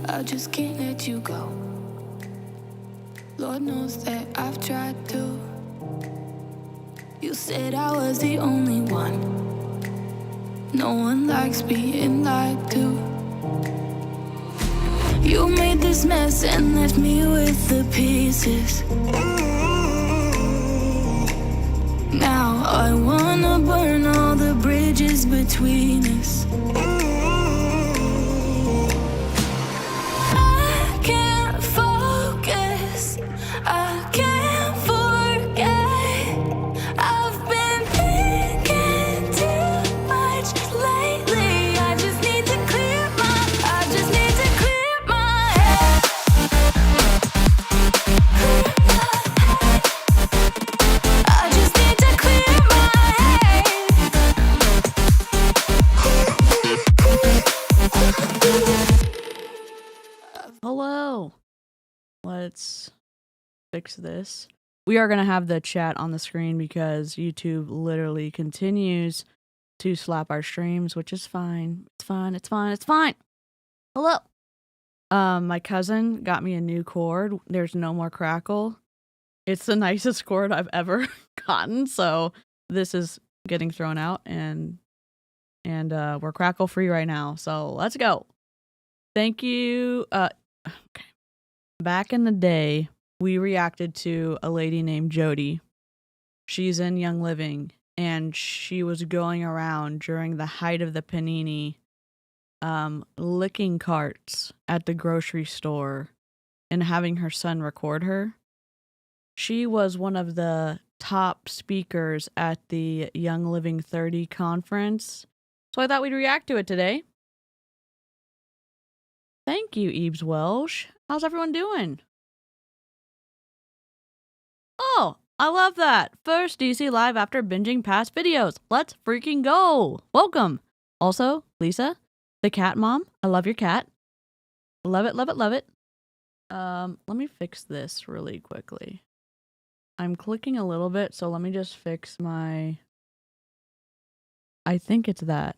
I just can't let you go. Lord knows that I've tried to. You said I was the only one. No one likes being lied to. You made this mess and left me with the pieces. Now I wanna burn all the bridges between us. I can't focus, I can't forget. I've been thinking too much lately. I just need to clear my head. I just need to clear my head. Hello. Let's fix this. We are going to have the chat on the screen because YouTube literally continues to slap our streams, which is fine. It's fine. It's fine. It's fine. Hello. My cousin got me a new cord. There's no more crackle. It's the nicest cord I've ever gotten. So this is getting thrown out and we're crackle free right now. So let's go. Thank you. Okay. Back in the day, we reacted to a lady named Jody. She's in Young Living, and she was going around during the height of the panini, licking carts at the grocery store and having her son record her. She was one of the top speakers at the YL30 conference, so I thought we'd react to it today. Thank you, Eves Welsh. How's everyone doing? Oh, I love that. First DC live after binging past videos. Let's freaking go. Welcome. Also, Lisa, the cat mom. I love your cat. Love it, love it, love it. Let me fix this really quickly. I'm clicking a little bit, so let me just fix my... I think it's that.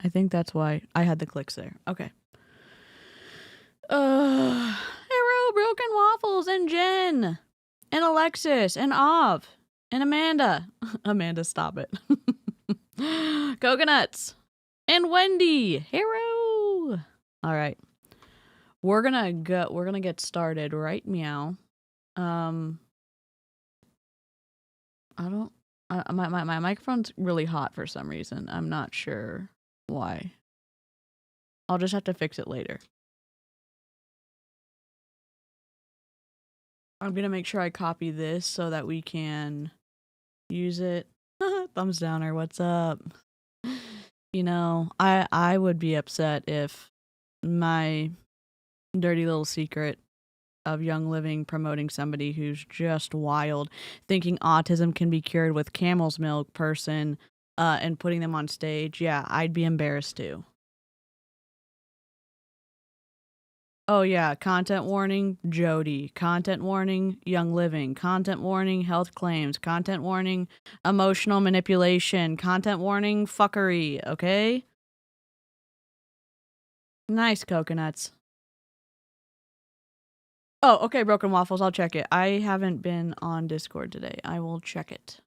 I think that's why I had the clicks there. Okay. Hero, Broken Waffles, and Jen, and Alexis, and Av, and Amanda. Amanda, stop it. Coconuts, and Wendy. Hero. All right, we're gonna get started, right? Meow. My microphone's really hot for some reason. I'm not sure why. I'll just have to fix it later. I'm gonna make sure I copy this so that we can use it. Thumbs downer, what's up? You know, I would be upset if my dirty little secret of Young Living promoting somebody who's just wild, thinking autism can be cured with camel's milk person, and putting them on stage. Yeah, I'd be embarrassed too. Oh yeah, content warning, Jody. Content warning, Young Living. Content warning, health claims. Content warning, emotional manipulation. Content warning, fuckery, okay? Nice, coconuts. Oh, okay, Broken Waffles, I'll check it. I haven't been on Discord today. I will check it.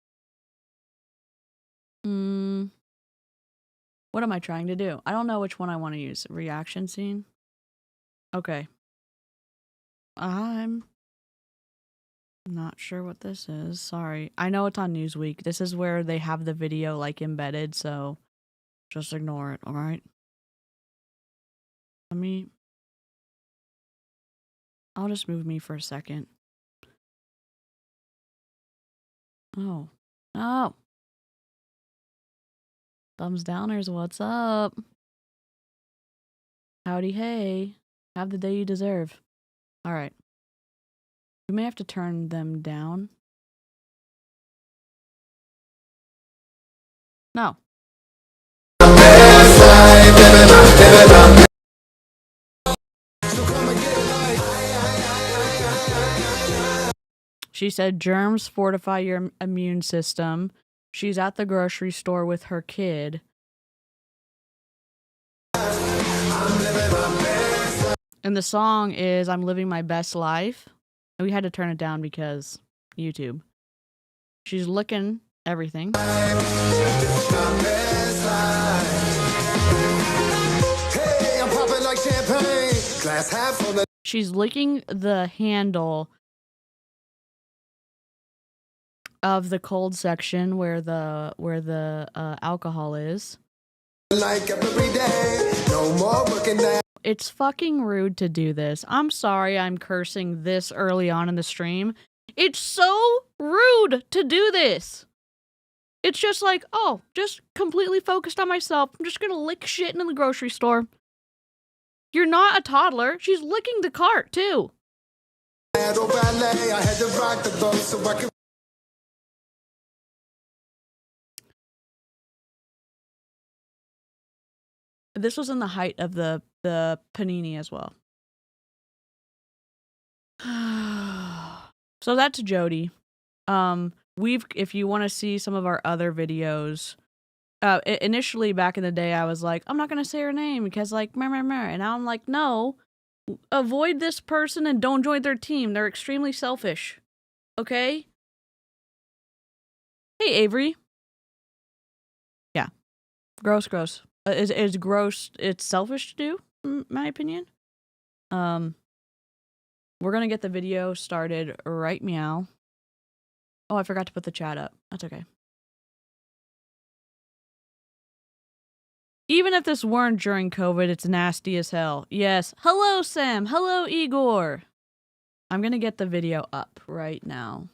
What am I trying to do? I don't know which one I want to use. Reaction scene? Okay. I'm not sure what this is. Sorry. I know it's on Newsweek. This is where they have the video like embedded, so just ignore it, alright? I'll just move me for a second. Oh. Oh! Thumbs downers, what's up? Howdy hey. Have the day you deserve. Alright. We may have to turn them down. No. She said germs fortify your immune system. She's at the grocery store with her kid. And the song is I'm Living My Best Life. And we had to turn it down because YouTube. She's licking everything. She's licking the handle of the cold section where the alcohol is. Like every day, no more working day. It's fucking rude to do this. I'm sorry I'm cursing this early on in the stream. It's so rude to do this. It's just like, oh, just completely focused on myself. I'm just gonna lick shit in the grocery store. You're not a toddler. She's licking the cart, too. This was in the height of the panini as well. So that's Jody. If you want to see some of our other videos, initially back in the day, I was like, I'm not gonna say her name because like, and now I'm like, no, avoid this person and don't join their team. They're extremely selfish. Okay. Hey, Avery. Yeah, gross. Is gross. It's selfish to do, in my opinion. We're gonna get the video started right meow. Oh, I forgot to put the chat up. That's okay. Even if this weren't during COVID, it's nasty as hell. Yes. Hello, Sam. Hello, Igor. I'm gonna get the video up right now.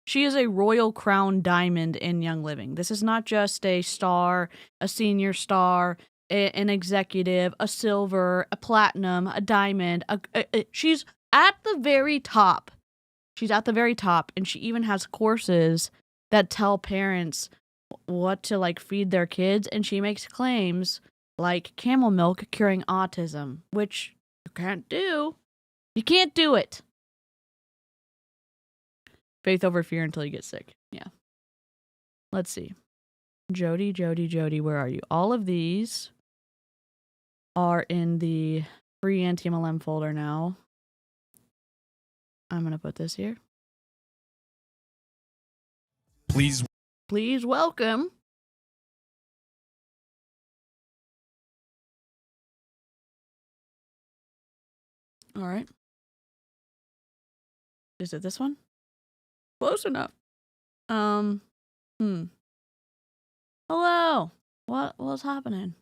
She is a Royal Crown Diamond in Young Living. This is not just a star, a senior star, an executive, a silver, a platinum, a diamond. She's at the very top. She's at the very top, and she even has courses that tell parents what to like feed their kids, and she makes claims like camel milk curing autism, which you can't do. You can't do it. Faith over fear until you get sick. Yeah. Let's see. Jody, where are you? All of these are in the free anti-MLM folder now. I'm going to put this here. Please welcome. All right. Is it this one? Close enough. Hello. What's happening?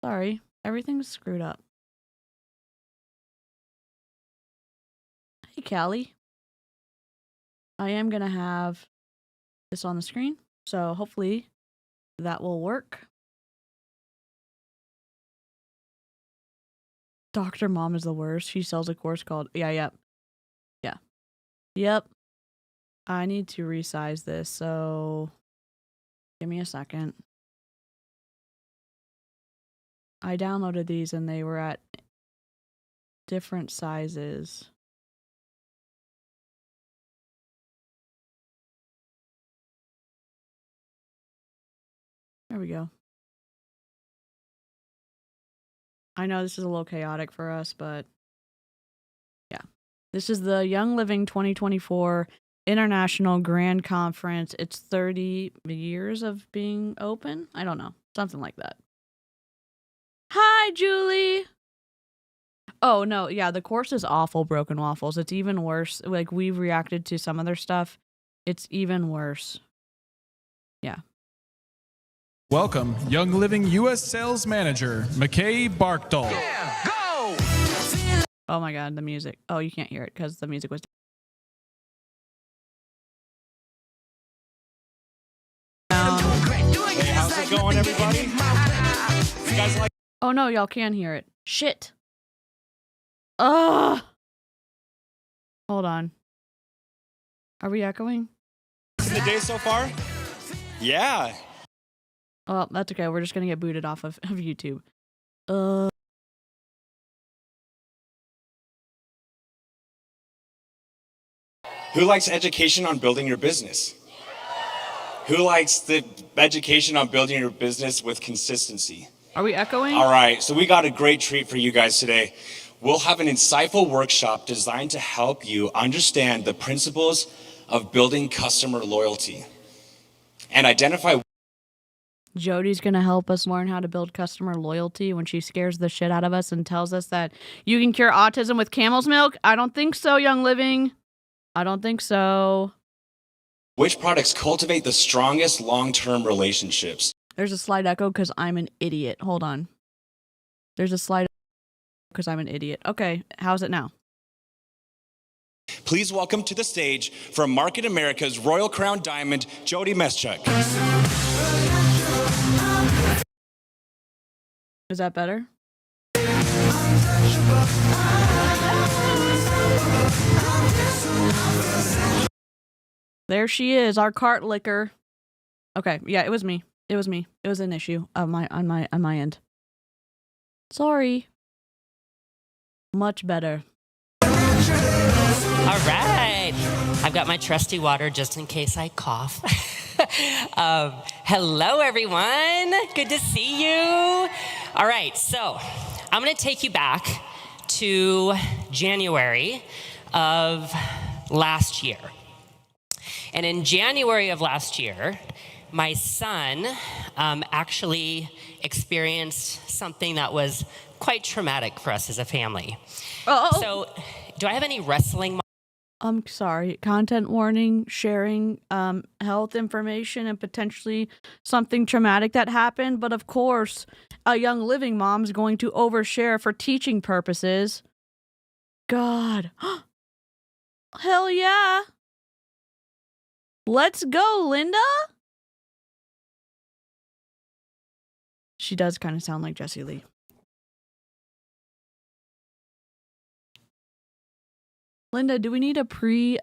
Sorry, everything's screwed up. Hey, Callie. I am gonna have this on the screen, so hopefully that will work. Dr. Mom is the worst. She sells a course called Yep. I need to resize this, so give me a second. I downloaded these and they were at different sizes. There we go. I know this is a little chaotic for us, but yeah. This is the Young Living 2024 International Grand Conference. It's 30 years of being open. I don't know. Something like that. Hi, Julie. Oh, no. Yeah, the course is awful, Broken Waffles. It's even worse. Like, we've reacted to some other stuff. It's even worse. Yeah. Welcome, Young Living U.S. Sales Manager, McKay Barkdahl. Yeah, go! Oh my god, the music. Oh, you can't hear it because the music was... Hey, how's it going, everybody? You guys like... Oh no, y'all can hear it. Shit. Ugh. Hold on. Are we echoing? The day so far? Yeah. Oh, that's okay. We're just gonna get booted off of YouTube. Who likes education on building your business? Who likes the education on building your business with consistency? Are we echoing? All right, so we got a great treat for you guys today. we'll have an insightful workshop designed to help you understand the principles of building customer loyalty and identify. Jody's going to help us learn how to build customer loyalty when she scares the shit out of us and tells us that you can cure autism with camel's milk. I don't think so, Young Living. I don't think so. Which products cultivate the strongest long-term relationships? There's a slight echo because I'm an idiot. Hold on. There's a slight echo because I'm an idiot. Okay, how's it now? Please welcome to the stage from Market America's Royal Crown Diamond, Jody Meschuk. Is that better? There she is, our cart licker. Okay, yeah, it was me. It was me. It was an issue on my end. Sorry. Much better. All right. I've got my trusty water just in case I cough. Hello, everyone. Good to see you. All right, so I'm going to take you back to January of last year. And in January of last year, my son actually experienced something that was quite traumatic for us as a family. So, do I have any wrestling? I'm sorry. Content warning, sharing health information and potentially something traumatic that happened. But of course, a Young Living mom's going to overshare for teaching purposes. God. Hell yeah. Let's go, Linda. She does kind of sound like Jessie Lee. Linda, do we need a birthday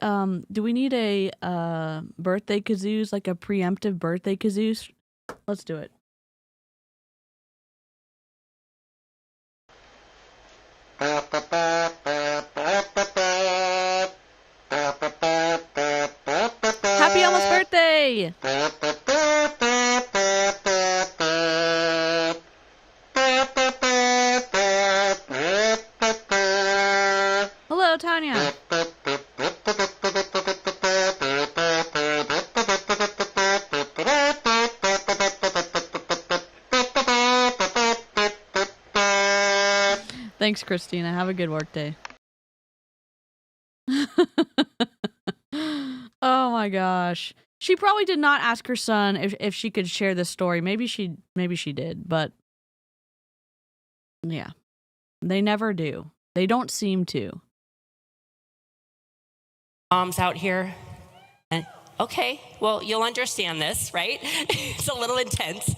kazoos, like a preemptive birthday kazoos? Let's do it. Happy almost birthday! Hello, Tanya. Thanks, Christina. Have a good work day. Oh my gosh. She probably did not ask her son if she could share this story. Maybe she did, but yeah. They never do. They don't seem to. Moms out here. And okay, well, you'll understand this, right? It's a little intense.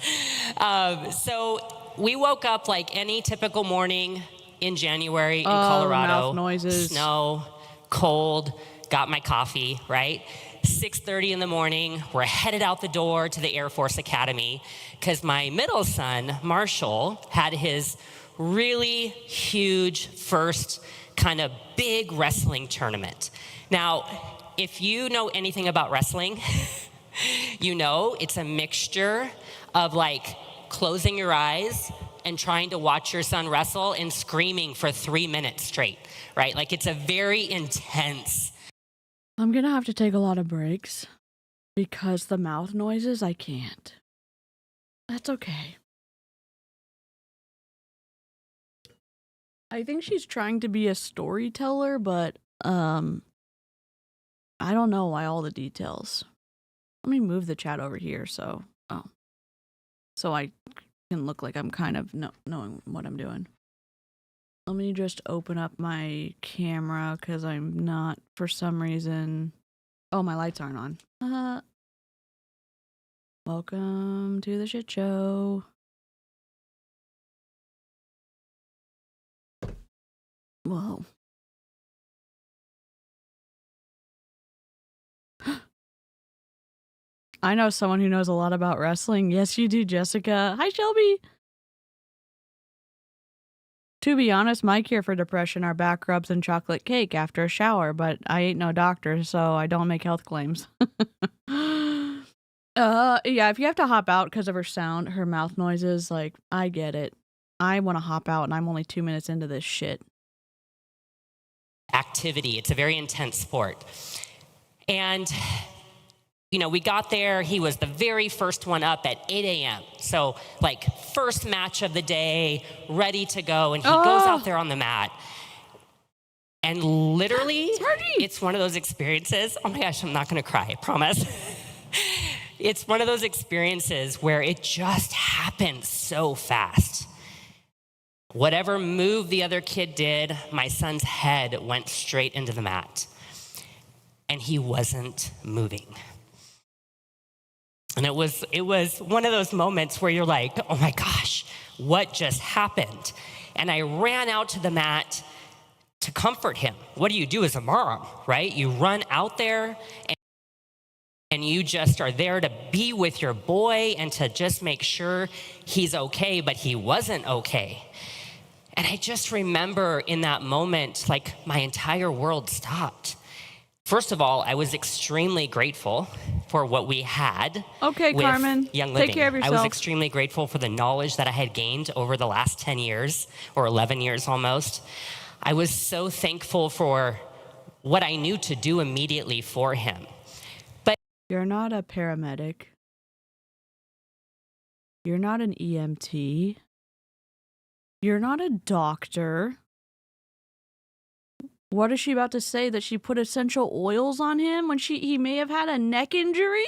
So we woke up like any typical morning in January in Colorado. Mouth noises. Snow, cold, got my coffee, right? 6:30 in the morning, we're headed out the door to the Air Force Academy because my middle son, Marshall, had his really huge first kind of big wrestling tournament. Now, if you know anything about wrestling, you know it's a mixture of like closing your eyes and trying to watch your son wrestle and screaming for 3 minutes straight, right? Like it's a very intense. I'm gonna have to take a lot of breaks because the mouth noises, I can't. That's okay. I think she's trying to be a storyteller, but I don't know why all the details. Let me move the chat over here so I can look like I'm kind of knowing what I'm doing. Let me just open up my camera because I'm not, for some reason. Oh, my lights aren't on. Welcome to the shit show. Whoa. I know someone who knows a lot about wrestling. Yes, you do, Jessica. Hi, Shelby. To be honest, my cure for depression are back rubs and chocolate cake after a shower, but I ain't no doctor, so I don't make health claims. Yeah, if you have to hop out because of her sound, her mouth noises, like, I get it. I want to hop out and I'm only 2 minutes into this shit. activity. It's a very intense sport. And, we got there. He was the very first one up at 8 a.m. So, first match of the day, ready to go. And he goes out there on the mat. And literally, it's one of those experiences. Oh my gosh, I'm not going to cry, I promise. It's one of those experiences where it just happened so fast. Whatever move the other kid did, my son's head went straight into the mat. And he wasn't moving. And it was one of those moments where you're like, oh my gosh, what just happened? And I ran out to the mat to comfort him. What do you do as a mom, right? You run out there and you just are there to be with your boy and to just make sure he's okay, but he wasn't okay. And I just remember in that moment, my entire world stopped. First of all, I was extremely grateful for what we had. Okay, with Carmen, Young Living. take care of yourself. I was extremely grateful for the knowledge that I had gained over the last 10 years, or 11 years almost. I was so thankful for what I knew to do immediately for him. But You're not a paramedic. You're not an EMT. You're not a doctor. What is she about to say? That she put essential oils on him when he may have had a neck injury?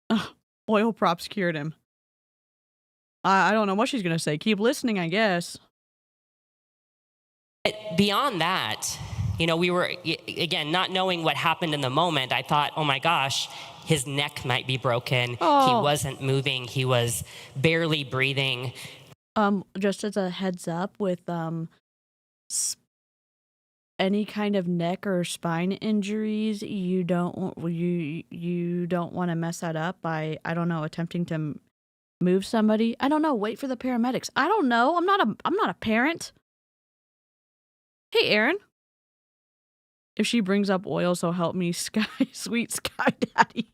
Ugh, oil props cured him. I don't know what she's going to say. Keep listening, I guess. beyond that, we were, again, not knowing what happened in the moment, I thought, oh my gosh, his neck might be broken. Oh. He wasn't moving. He was barely breathing. Just as a heads up with any kind of neck or spine injuries, you don't want to mess that up by, I don't know, attempting to move somebody. I don't know. Wait for the paramedics. I don't know. I'm not a parent. Hey, Aaron. If she brings up oil, so help me, sweet Sky Daddy.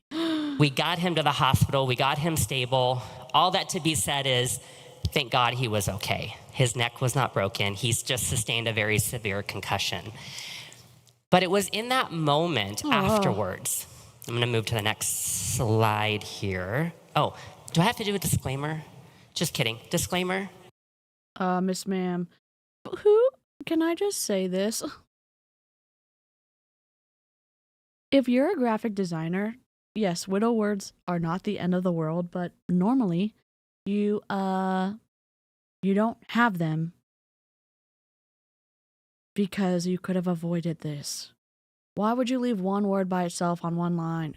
We got him to the hospital. We got him stable. All that to be said is, thank God he was okay. His neck was not broken. He's just sustained a very severe concussion. But it was in that moment afterwards. I'm going to move to the next slide here. Oh, do I have to do a disclaimer? Just kidding. Disclaimer? Miss Ma'am, can I just say this? If you're a graphic designer, yes, widow words are not the end of the world, but normally you don't have them because you could have avoided this. Why would you leave one word by itself on one line?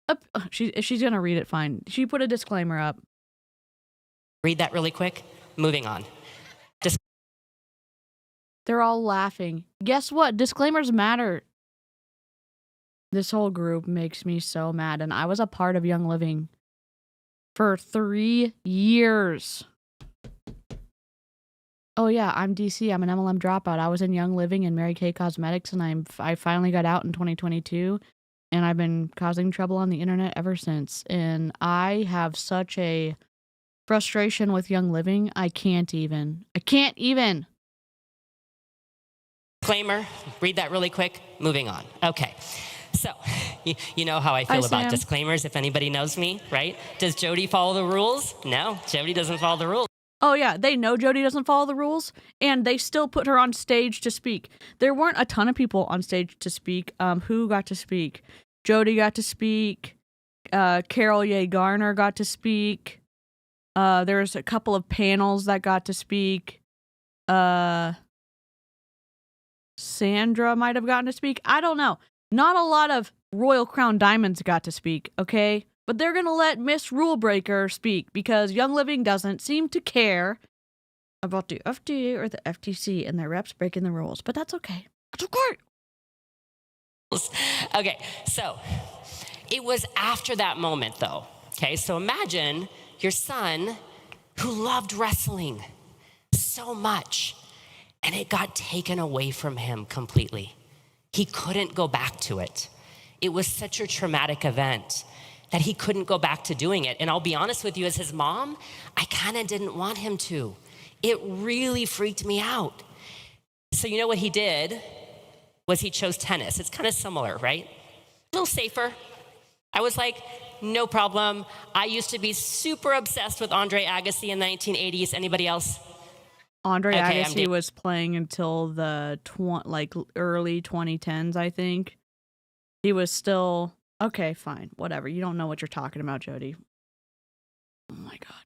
If she's gonna read it, fine. She put a disclaimer up. Read that really quick. Moving on. They're all laughing. Guess what? Disclaimers matter. This whole group makes me so mad, and I was a part of Young Living for 3 years. Oh yeah, I'm DC. I'm an MLM dropout. I was in Young Living and Mary Kay Cosmetics, and I finally got out in 2022, and I've been causing trouble on the internet ever since. And I have such a frustration with Young Living. I can't even. Disclaimer. Read that really quick. Moving on. Okay. So, you know how I feel about disclaimers if anybody knows me, right? Does Jody follow the rules? No, Jody doesn't follow the rules. Oh yeah, they know Jody doesn't follow the rules, and they still put her on stage to speak. There weren't a ton of people on stage to speak. Who got to speak? Jody got to speak. Carol Ye Garner got to speak. There's a couple of panels that got to speak. Sandra might have gotten to speak. I don't know. Not a lot of Royal Crown Diamonds got to speak, okay? But they're going to let Miss Rulebreaker speak because Young Living doesn't seem to care about the FDA or the FTC and their reps breaking the rules. But that's okay. That's okay. Okay, so it was after that moment, though. Okay, so imagine your son who loved wrestling so much, and it got taken away from him completely. He couldn't go back to it. It was such a traumatic event that he couldn't go back to doing it. And I'll be honest with you, as his mom, I kind of didn't want him to. It really freaked me out. So you know what he did was he chose tennis. It's kind of similar, right? A little safer. I was like, no problem. I used to be super obsessed with Andre Agassi in the 1980s. Anybody else? Andre Okay, Agassi was playing until the early 2010s, I think. He was still okay. Fine, whatever. You don't know what you're talking about, Jody. Oh my God.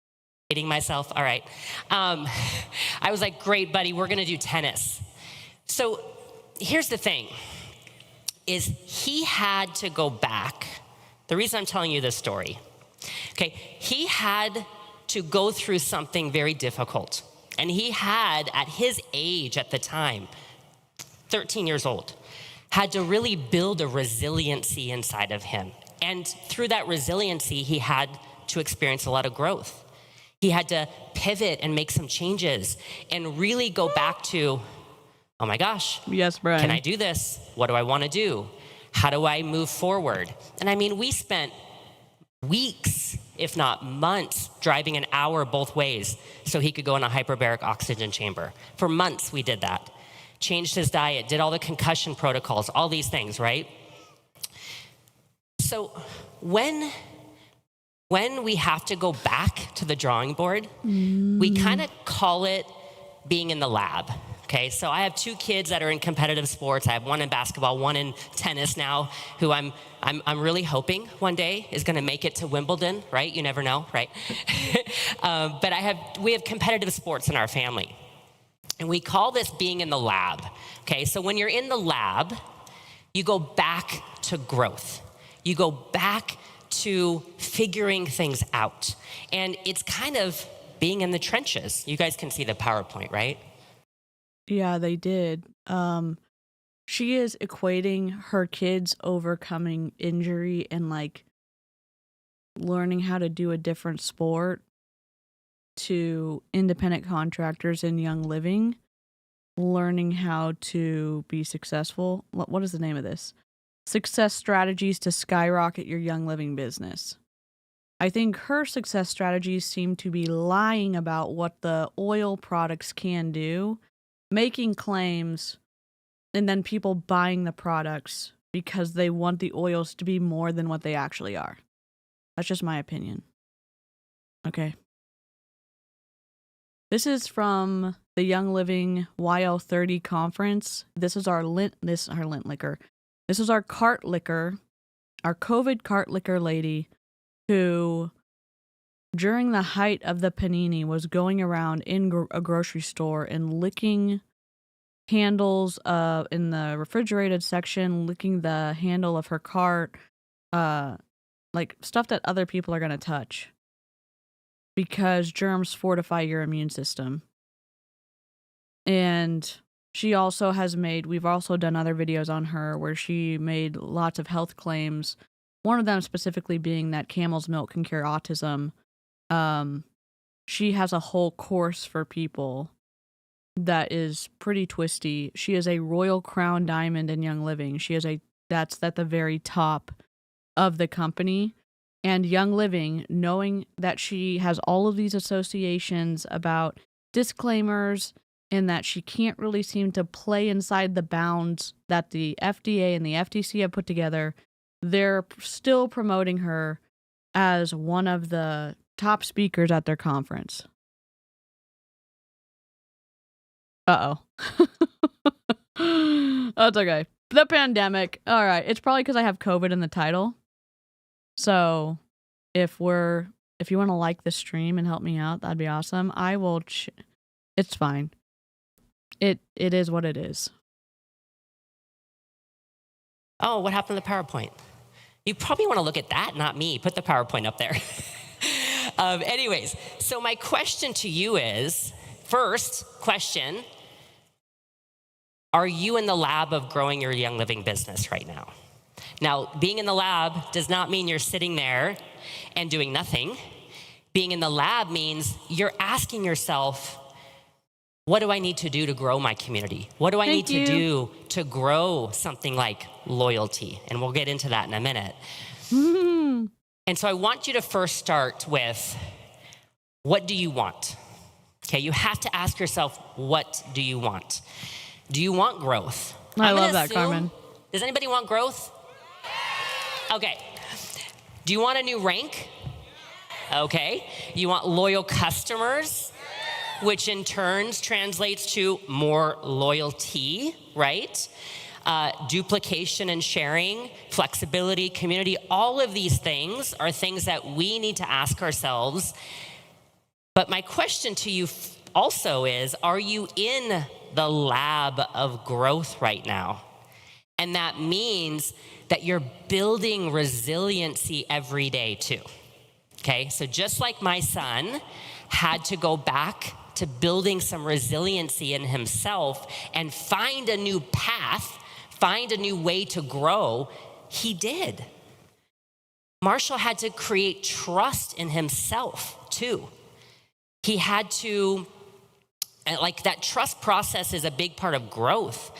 Hating myself. All right. I was like, great, buddy. We're gonna do tennis. So here's the thing: is he had to go back. The reason I'm telling you this story, okay? He had to go through something very difficult. And he had, at his age at the time, 13 years old, had to really build a resiliency inside of him. And through that resiliency, he had to experience a lot of growth. He had to pivot and make some changes and really go back to, oh my gosh. Yes, Brian. Can I do this? What do I want to do? How do I move forward? And I mean, we spent weeks, if not months, driving an hour both ways so he could go in a hyperbaric oxygen chamber. For months, we did that. Changed his diet, did all the concussion protocols, all these things, right? So when we have to go back to the drawing board, we kind of call it being in the lab. Okay, so I have 2 kids that are in competitive sports. I have one in basketball, one in tennis now, who I'm really hoping one day is going to make it to Wimbledon, right? You never know, right? But we have competitive sports in our family, and we call this being in the lab. Okay, so when you're in the lab, you go back to growth. You go back to figuring things out, and it's kind of being in the trenches. You guys can see the PowerPoint, right? Yeah, they did. She is equating her kids overcoming injury and like learning how to do a different sport to independent contractors in Young Living, learning how to be successful. What is the name of this? Success strategies to skyrocket your Young Living business. I think her success strategies seem to be lying about what the oil products can do, making claims, and then people buying the products because they want the oils to be more than what they actually are. That's just my opinion. Okay. This is from the Young Living YL30 conference. This is our lint liquor. This is our cart liquor, our COVID cart liquor lady who, during the height of the panini, was going around in a grocery store and licking handles in the refrigerated section, licking the handle of her cart, like stuff that other people are going to touch because germs fortify your immune system. And she also we've also done other videos on her where she made lots of health claims, one of them specifically being that camel's milk can cure autism. She has a whole course for people that is pretty twisty. She is a Royal Crown Diamond in Young Living. That's at the very top of the company. And Young Living, knowing that she has all of these associations about disclaimers and that she can't really seem to play inside the bounds that the FDA and the FTC have put together, they're still promoting her as one of the top speakers at their conference. Uh-oh. That's okay. The pandemic. All right. It's probably because I have COVID in the title. So if you want to like the stream and help me out, that'd be awesome. I will. It's fine. It is what it is. Oh, what happened to the PowerPoint? You probably want to look at that, not me. Put the PowerPoint up there. Anyways, so my question to you is, first question, are you in the lab of growing your Young Living business right now? Now, being in the lab does not mean you're sitting there and doing nothing. Being in the lab means you're asking yourself, what do I need to do to grow my community? What do I need to do to grow something like loyalty? And we'll get into that in a minute. And so I want you to first start with, what do you want? Okay, you have to ask yourself, what do you want? Do you want growth? I love that, Carmen. Does anybody want growth? Okay. Do you want a new rank? Okay. You want loyal customers, which in turn translates to more loyalty, right? Duplication and sharing, flexibility, community, all of these things are things that we need to ask ourselves. But my question to you also is, are you in the lab of growth right now? And that means that you're building resiliency every day too. Okay, so just like my son had to go back to building some resiliency in himself and find a new path, find a new way to grow, he did. Marshall had to create trust in himself too. He had to, like, that trust process is a big part of growth.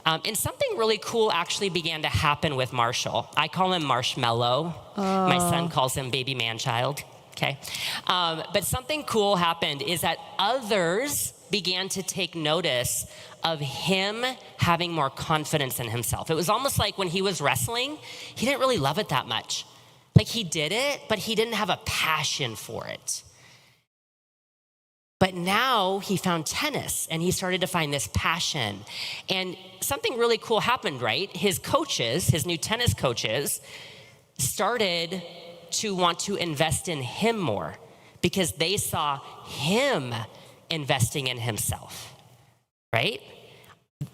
And something really cool actually began to happen with Marshall. I call him Marshmallow. My son calls him Baby Man-Child, okay? But something cool happened is that others began to take notice of him having more confidence in himself. It was almost like when he was wrestling, he didn't really love it that much. Like, he did it, but he didn't have a passion for it. But now he found tennis and he started to find this passion. And something really cool happened, right? His coaches, his new tennis coaches, started to want to invest in him more because they saw him investing in himself, right?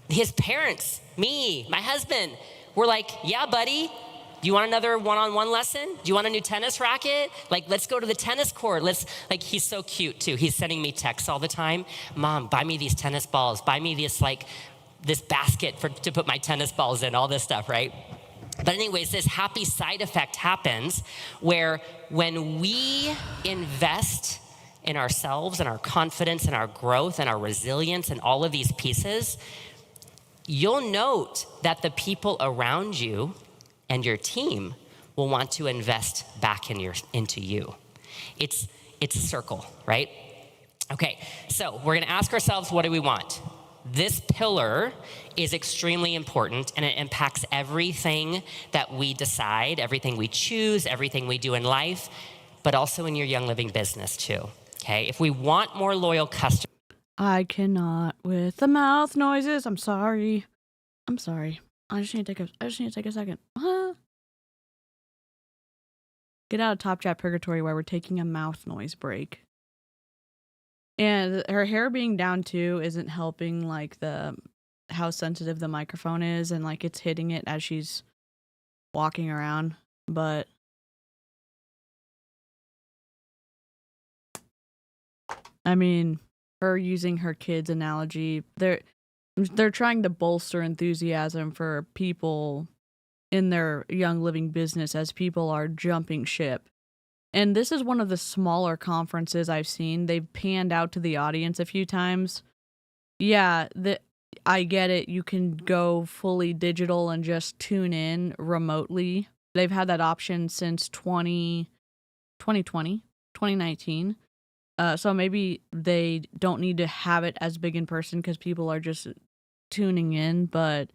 His parents, me, my husband, were like, yeah, buddy. Do you want another one-on-one lesson? Do you want a new tennis racket? Like, let's go to the tennis court. He's so cute too. He's sending me texts all the time. Mom, buy me these tennis balls. Buy me this basket to put my tennis balls in, all this stuff, right? But anyways, this happy side effect happens where when we invest in ourselves and our confidence and our growth and our resilience and all of these pieces, you'll note that the people around you and your team will want to invest back into you. It's a circle, right? Okay, so we're gonna ask ourselves, what do we want? This pillar is extremely important and it impacts everything that we decide, everything we choose, everything we do in life, but also in your Young Living business too, okay? If we want more loyal customers. I cannot with the mouth noises. I'm sorry. I just need to take a second. Get out of Top Chat Purgatory while we're taking a mouth noise break. And her hair being down too isn't helping, like, how sensitive the microphone is, and like it's hitting it as she's walking around. But I mean, her using her kids analogy, they're trying to bolster enthusiasm for people in their Young Living business as people are jumping ship. And this is one of the smaller conferences I've seen. They've panned out to the audience a few times. Yeah, I get it. You can go fully digital and just tune in remotely. They've had that option since 2019. So maybe they don't need to have it as big in person because people are just tuning in, but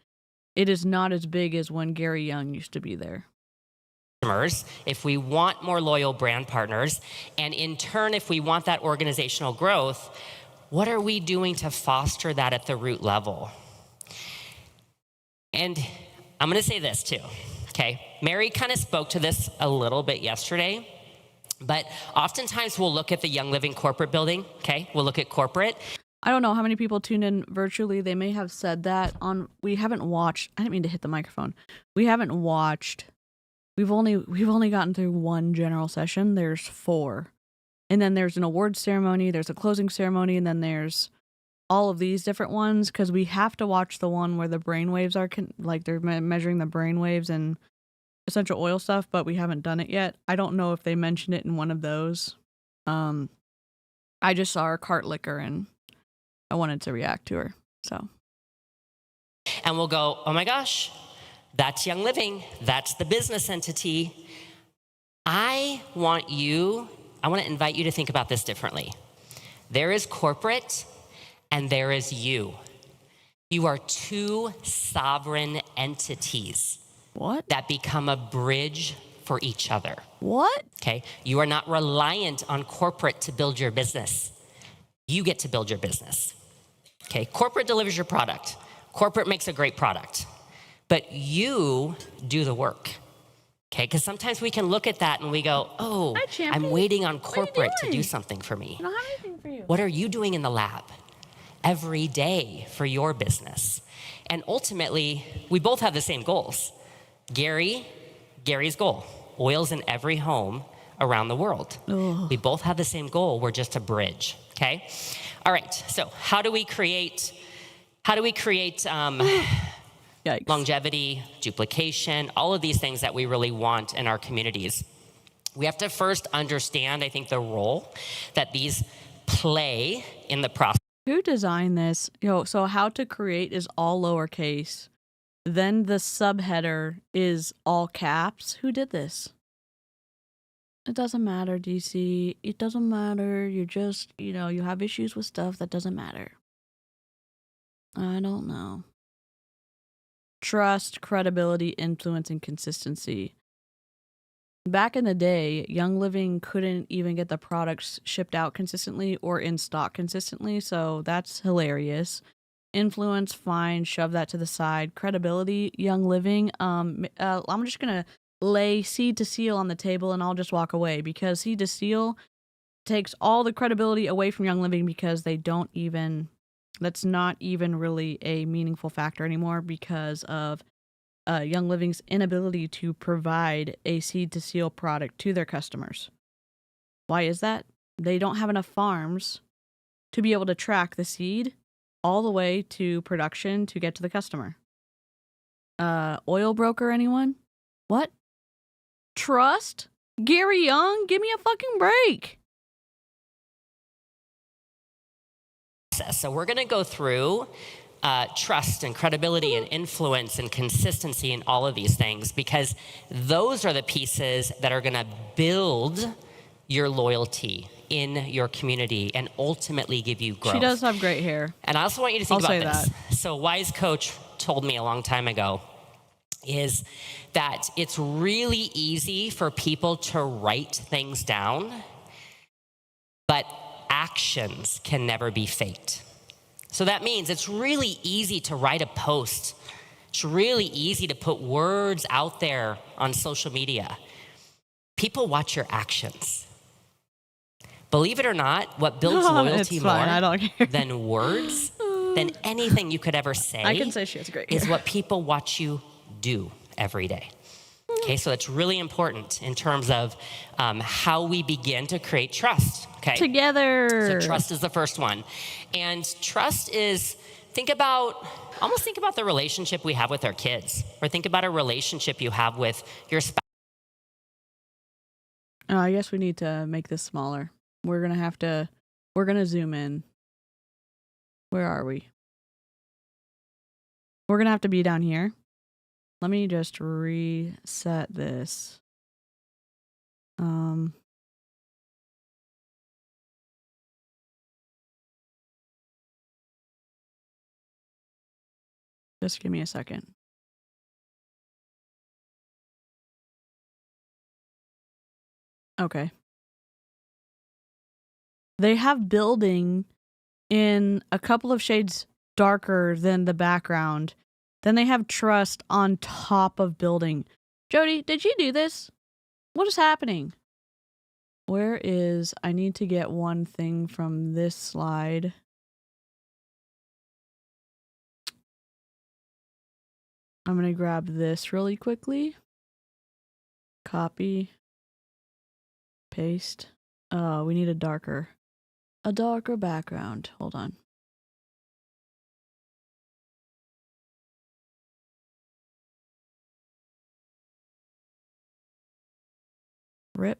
it is not as big as when Gary Young used to be there. If we want more loyal brand partners, and in turn, if we want that organizational growth, what are we doing to foster that at the root level? And I'm going to say this too, okay? Mary kind of spoke to this a little bit yesterday, but oftentimes we'll look at the Young Living corporate building, okay? We'll look at corporate. I don't know how many people tuned in virtually. They may have said that we haven't watched. I didn't mean to hit the microphone. We haven't watched. We've only gotten through one general session. There's 4. And then there's an awards ceremony, there's a closing ceremony, and then there's all of these different ones because we have to watch the one where the brainwaves are they're measuring the brainwaves and essential oil stuff, but we haven't done it yet. I don't know if they mentioned it in one of those. I just saw her cart liquor and I wanted to react to her. So, and we'll go, oh my gosh, that's Young Living. That's the business entity. I want to invite you to think about this differently. There is corporate and there is you. You are two sovereign entities What? that become a bridge for each other. What? Okay? You are not reliant on corporate to build your business. You get to build your business. Okay? Corporate delivers your product. Corporate makes a great product. But you do the work. Okay? Because sometimes we can look at that and we go, oh, Hi, Champy. I'm waiting on What are you corporate to do doing? something for me. I don't have anything for you. What are you doing in the lab every day for your business? And ultimately, we both have the same goals. Gary's goal, oils in every home around the world. Ugh. We both have the same goal. We're just a bridge, okay? All right, so how do we create Yikes. longevity, duplication, all of these things that we really want in our communities? We have to first understand, I think, the role that these play in the process. Who designed this? So how to create is all lowercase. Then the subheader is all caps. Who did this? It doesn't matter, DC. It doesn't matter. You're just, you have issues with stuff that doesn't matter. I don't know. Trust, credibility, influence, and consistency. Back in the day, Young Living couldn't even get the products shipped out consistently or in stock consistently, so that's hilarious. Influence, fine, shove that to the side. Credibility, Young Living, I'm just gonna lay Seed to Seal on the table and I'll just walk away, because Seed to Seal takes all the credibility away from Young Living, because that's not even really a meaningful factor anymore because of Young Living's inability to provide a Seed to Seal product to their customers. Why is that? They don't have enough farms to be able to track the seed all the way to production to get to the customer. Oil broker, anyone? What? Trust? Gary Young? Give me a fucking break. So we're going to go through trust and credibility and influence and consistency and all of these things, because those are the pieces that are going to build your loyalty in your community and ultimately give you growth. She does have great hair. And I also want you to think I'll about say this. So Wise Coach told me a long time ago is that it's really easy for people to write things down, but actions can never be faked. So that means it's really easy to write a post. It's really easy to put words out there on social media. People watch your actions. Believe it or not, what builds loyalty It's fine. I more don't care. than words, than anything you could ever say, I can say she has great is hair. what people watch you do every day. Okay, so it's really important in terms of how we begin to create trust. Okay, Together. so trust is the first one, and trust is almost think about the relationship we have with our kids, or think about a relationship you have with your spouse. I guess we need to make this smaller. We're gonna zoom in. Where are we? We're gonna have to be down here. Let me just reset this. Just give me a second. Okay. They have building in a couple of shades darker than the background. Then they have trust on top of building. Jody, did you do this? What is happening? I need to get one thing from this slide. I'm going to grab this really quickly. Copy. Paste. Oh, we need a darker background. Hold on. Rip.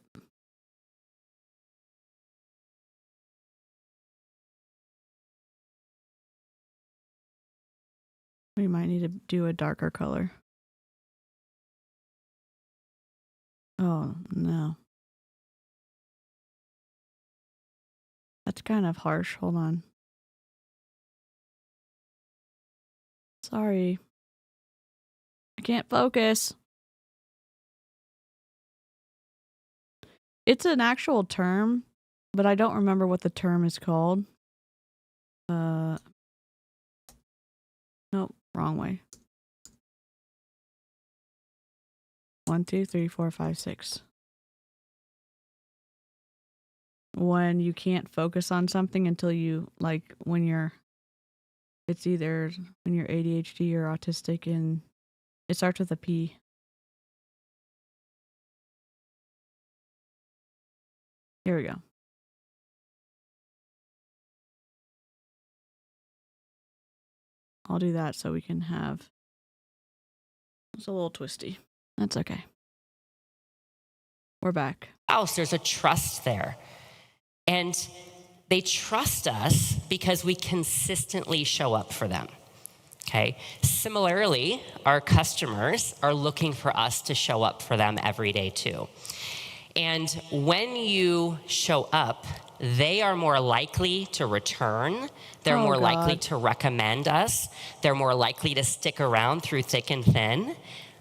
We might need to do a darker color. Oh, no. That's kind of harsh. Hold on. Sorry. I can't focus. It's an actual term, but I don't remember what the term is called. Nope, wrong way. 1, 2, 3, 4, 5, 6. When you can't focus on something until you, like, it's either when you're ADHD or autistic, and it starts with a P. Here we go. I'll do that so we can have... It's a little twisty. That's okay. We're back. There's a trust there. And they trust us because we consistently show up for them. Okay. Similarly, our customers are looking for us to show up for them every day too. And when you show up, they are more likely to return. They're more likely to recommend us. They're more likely to stick around through thick and thin.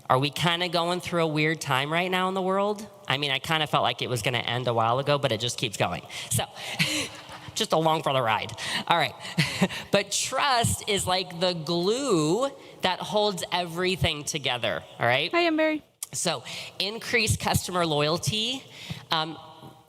Are we kind of going through a weird time right now in the world? I mean, I kind of felt like it was going to end a while ago, but it just keeps going. So just along for the ride. All right. But trust is like the glue that holds everything together. All right. Hi, Amberry. So increase customer loyalty.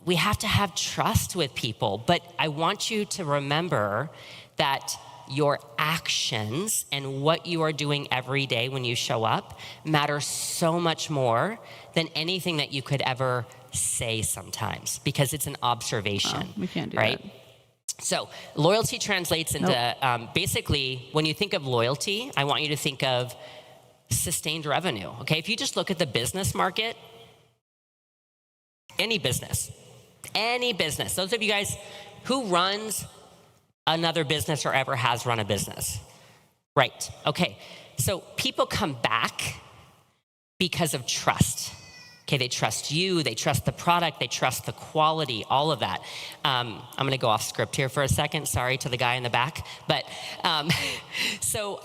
We have to have trust with people, but I want you to remember that your actions and what you are doing every day when you show up matter so much more than anything that you could ever say sometimes, because it's an observation. We can't do right? that. So loyalty translates into basically, when you think of loyalty, I want you to think of sustained revenue. Okay, if you just look at the business market, any business, those of you guys who runs another business or ever has run a business, right? Okay, so people come back because of trust. Okay, they trust you, they trust the product, they trust the quality, all of that. I'm gonna go off script here for a second, sorry to the guy in the back, but so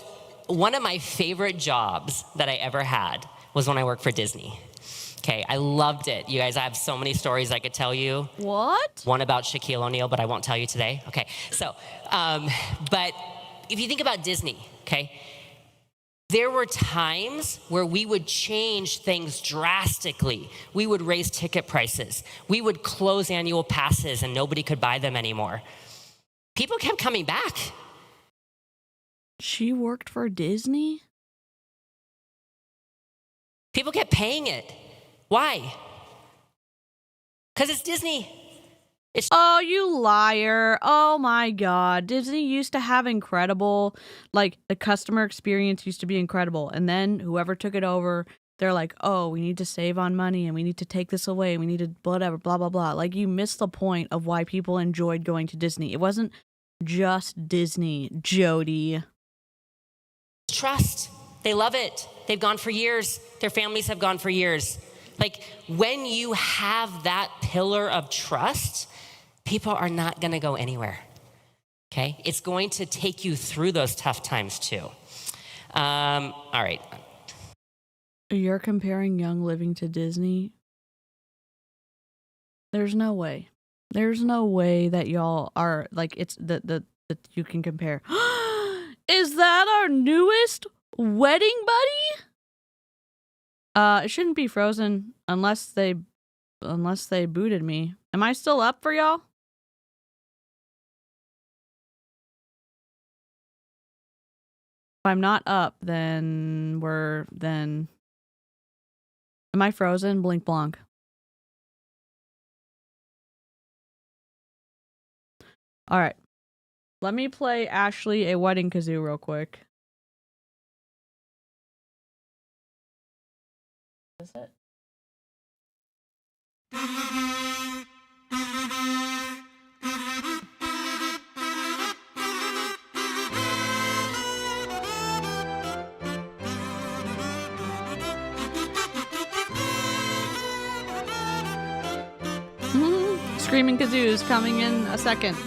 one of my favorite jobs that I ever had was when I worked for Disney. Okay, I loved it. You guys, I have so many stories I could tell you. What? One about Shaquille O'Neal, but I won't tell you today. Okay, so, but if you think about Disney, okay, there were times where we would change things drastically. We would raise ticket prices. We would close annual passes and nobody could buy them anymore. People kept coming back. She worked for Disney? People kept paying it. Why? Because it's Disney. Oh, you liar. Oh my God. Disney used to have incredible, like, the customer experience used to be incredible. And then whoever took it over, they're like, oh, we need to save on money and we need to take this away. And we need to whatever, blah, blah, blah. Like, you missed the point of why people enjoyed going to Disney. It wasn't just Disney, Jody. Trust. They love it. They've gone for years. Their families have gone for years. Like, when you have that pillar of trust, people are not going to go anywhere. Okay? It's going to take you through those tough times too. All right. You're comparing Young Living to Disney? There's no way. There's no way that y'all are, like, it's that you can compare. Is that our newest wedding buddy? It shouldn't be Frozen unless they booted me. Am I still up for y'all? If I'm not up, then am I frozen? Blink blanc. All right. Let me play Ashley a wedding kazoo real quick. Is it? Screaming kazoos coming in a second.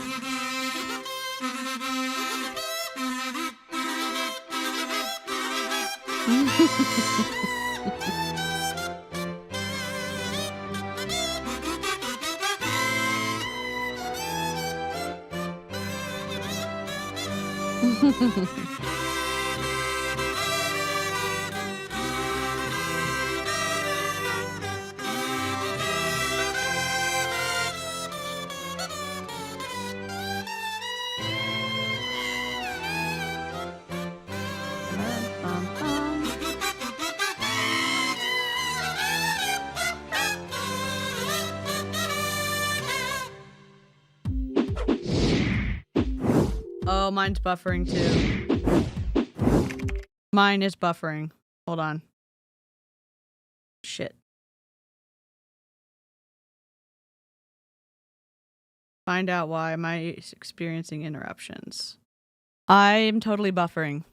Oh, mine's buffering too. Mine is buffering. Hold on. Shit. Find out why am I experiencing interruptions. I am totally buffering.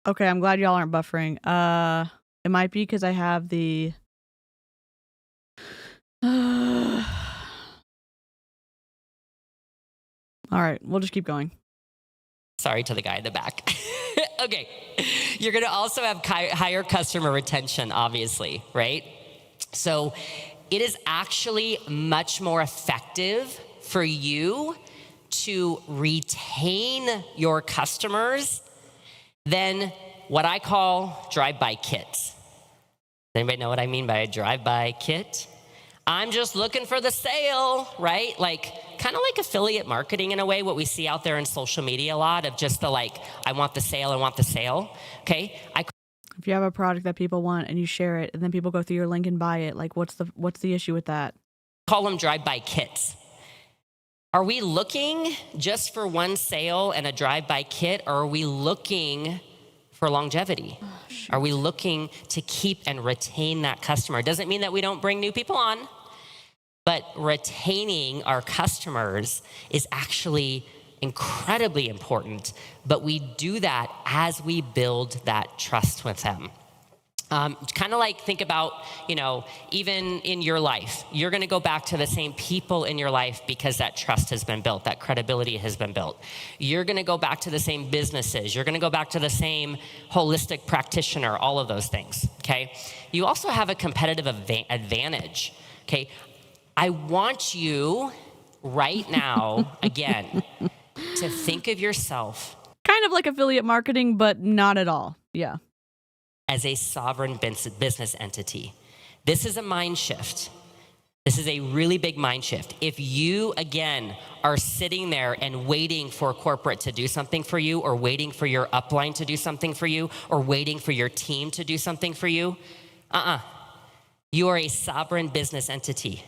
Okay, I'm glad y'all aren't buffering. It might be because I have the... All right, we'll just keep going. Sorry to the guy in the back. Okay. You're going to also have higher customer retention, obviously, right? So it is actually much more effective for you to retain your customers than what I call drive-by kits. Does anybody know what I mean by a drive-by kit? I'm just looking for the sale, right? Like, kind of like affiliate marketing in a way, what we see out there in social media a lot of just the like, I want the sale, okay? If you have a product that people want and you share it and then people go through your link and buy it, like what's the issue with that? Call them drive-by kits. Are we looking just for one sale and a drive-by kit, or are we looking for longevity? Are we looking to keep and retain that customer? It doesn't mean that we don't bring new people on, but retaining our customers is actually incredibly important, but we do that as we build that trust with them. Kind of like think about, even in your life, you're going to go back to the same people in your life because that trust has been built, that credibility has been built. You're going to go back to the same businesses. You're going to go back to the same holistic practitioner, all of those things, okay? You also have a competitive advantage, okay? I want you right now, again, to think of yourself kind of like affiliate marketing, but not at all. Yeah. As a sovereign business entity. This is a mind shift. This is a really big mind shift. If you, again, are sitting there and waiting for corporate to do something for you, or waiting for your upline to do something for you, or waiting for your team to do something for you, you are a sovereign business entity.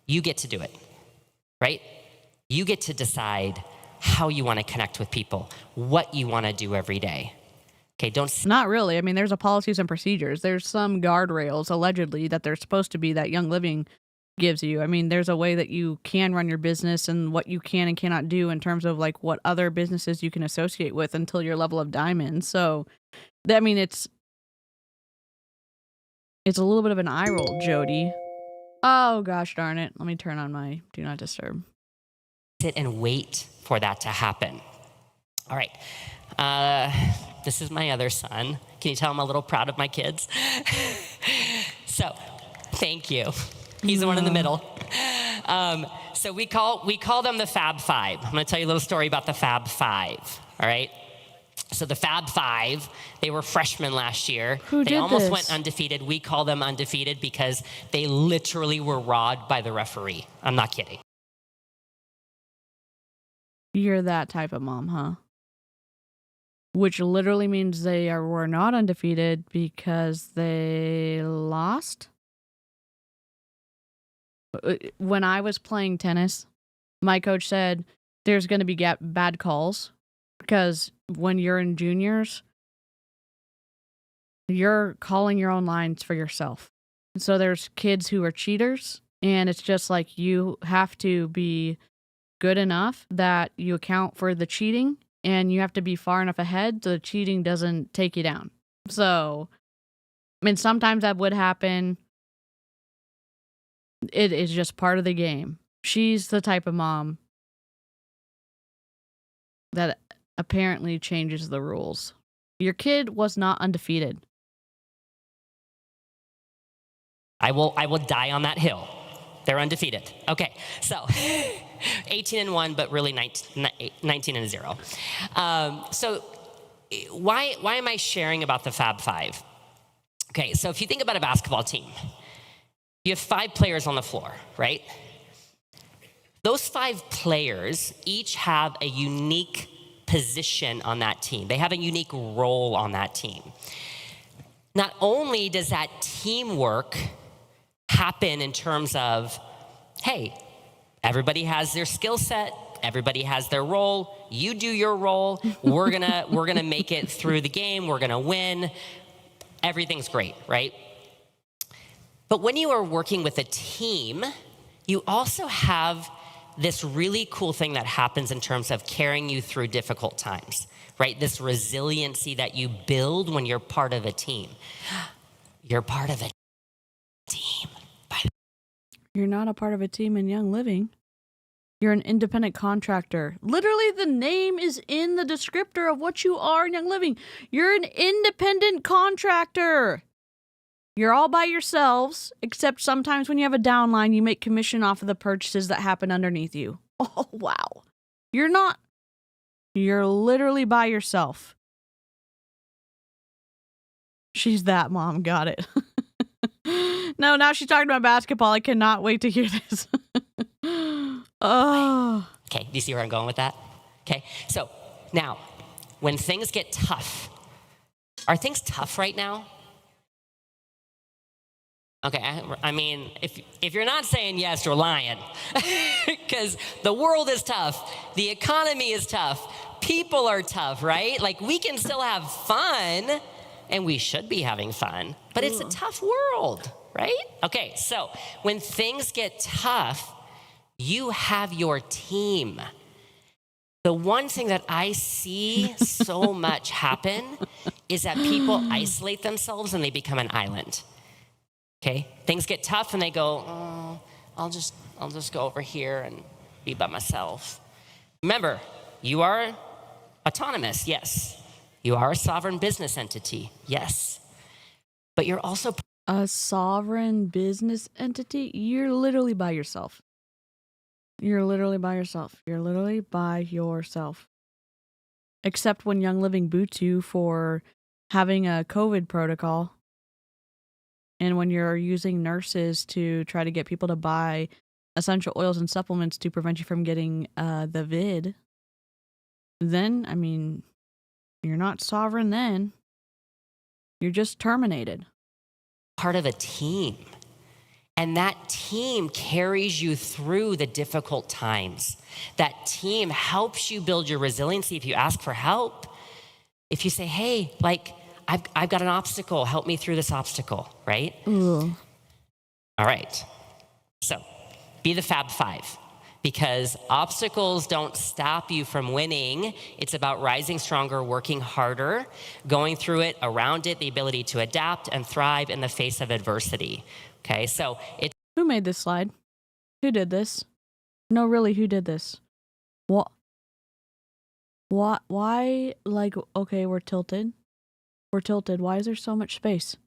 You get to do it, right? You get to decide how you want to connect with people, what you want to do every day. Okay, Not really. I mean, there's a policies and procedures. There's some guardrails, allegedly, that they're supposed to be that Young Living gives you. I mean, there's a way that you can run your business and what you can and cannot do in terms of like what other businesses you can associate with until your level of diamond. So, I mean, it's a little bit of an eye roll, Jody. Oh, gosh darn it. Let me turn on my Do Not Disturb. Sit and wait for that to happen. All right. This is my other son. Can you tell I'm a little proud of my kids? So, thank you. He's the one in the middle. So we call them the Fab Five. I'm going to tell you a little story about the Fab Five. All right. So the Fab Five, they were freshmen last year. They almost went undefeated. We call them undefeated because they literally were rawed by the referee. I'm not kidding. You're that type of mom, huh? Which literally means they were not undefeated because they lost. When I was playing tennis, my coach said there's going to be bad calls because when you're in juniors, you're calling your own lines for yourself. So there's kids who are cheaters, and it's just like you have to be good enough that you account for the cheating, and you have to be far enough ahead so the cheating doesn't take you down. So, I mean, sometimes that would happen. It is just part of the game. She's the type of mom that apparently changes the rules. Your kid was not undefeated. I will die on that hill. They're undefeated. Okay, so 18-1, but really 19-0. So why am I sharing about the Fab Five? Okay, so if you think about a basketball team, you have 5 players on the floor, right? Those 5 players each have a unique position on that team. They have a unique role on that team. Not only does that teamwork happen in terms of, hey, everybody has their skill set, everybody has their role, you do your role, we're gonna make it through the game, we're gonna win, everything's great, right? But when you are working with a team, you also have this really cool thing that happens in terms of carrying you through difficult times, right? This resiliency that you build when you're part of a team. You're part of a team. You're not a part of a team in Young Living. You're an independent contractor. Literally, the name is in the descriptor of what you are in Young Living. You're an independent contractor. You're all by yourselves, except sometimes when you have a downline, you make commission off of the purchases that happen underneath you. Oh, wow. You're not. You're literally by yourself. She's that mom. Got it. No, now she's talking about basketball. I cannot wait to hear this. Oh. Okay, do you see where I'm going with that? Okay, so now, when things get tough, are things tough right now? Okay, I mean, if you're not saying yes, you're lying. Because the world is tough, the economy is tough, people are tough, right? Like, we can still have fun, and we should be having fun, but it's a tough world, right? Okay, so when things get tough, you have your team. The one thing that I see so much happen is that people isolate themselves and they become an island. Okay, things get tough and they go, oh, I'll just go over here and be by myself. Remember, you are autonomous, yes. You are a sovereign business entity, yes. But you're also a sovereign business entity? You're literally by yourself. You're literally by yourself. You're literally by yourself. Except when Young Living boots you for having a COVID protocol. And when you're using nurses to try to get people to buy essential oils and supplements to prevent you from getting the vid, then, I mean, you're not sovereign then. You're just terminated. Part of a team. And that team carries you through the difficult times. That team helps you build your resiliency if you ask for help. If you say, hey, like, I've got an obstacle, help me through this obstacle, right? Ooh. All right. So, be the Fab Five. Because obstacles don't stop you from winning. It's about rising stronger, working harder, going through it, around it, the ability to adapt and thrive in the face of adversity. Okay, so it's... Who made this slide? Who did this? No, really, who did this? What? Why, like, okay, we're tilted. We're tilted. Why is there so much space?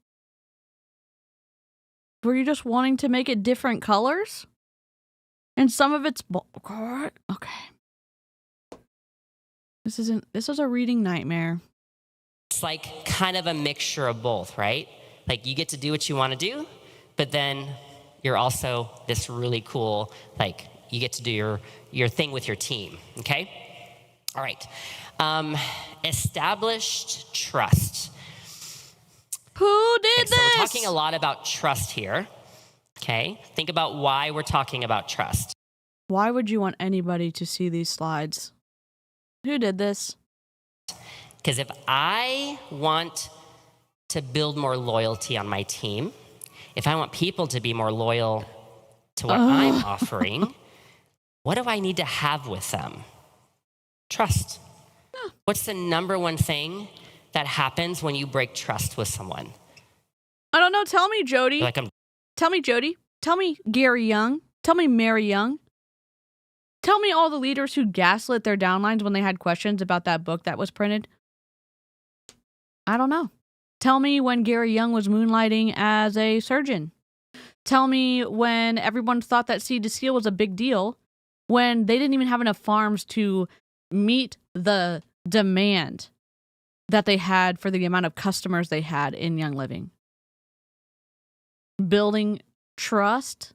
Were you just wanting to make it different colors? And some of it's... Okay. This is a reading nightmare. It's like kind of a mixture of both, right? Like, you get to do what you want to do, but then you're also this really cool, like, you get to do your thing with your team, okay? All right. Established trust. Who did this? So we're talking a lot about trust here, okay? Think about why we're talking about trust. Why would you want anybody to see these slides? Who did this? Because if I want to build more loyalty on my team, if I want people to be more loyal to what I'm offering, what do I need to have with them? Trust. What's the number one thing that happens when you break trust with someone? I don't know. Tell me, Jody. Like Tell me, Jody. Tell me, Gary Young. Tell me, Mary Young. Tell me all the leaders who gaslit their downlines when they had questions about that book that was printed. I don't know. Tell me when Gary Young was moonlighting as a surgeon. Tell me when everyone thought that seed to seal was a big deal, when they didn't even have enough farms to meet the demand that they had for the amount of customers they had in Young Living. Building trust.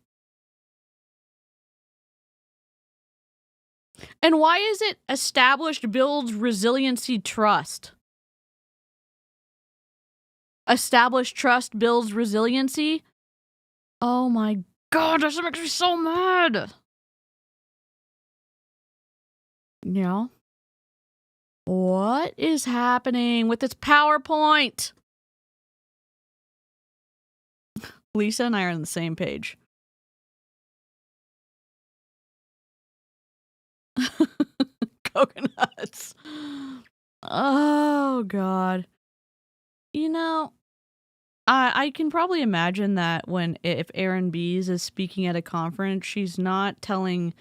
And why is it established builds resiliency trust? Established trust builds resiliency? Oh my God, that makes me so mad. You know? What is happening with this PowerPoint? Lisa and I are on the same page. Coconuts. Oh, God. You know, I can probably imagine that if Erin Bees is speaking at a conference, she's not telling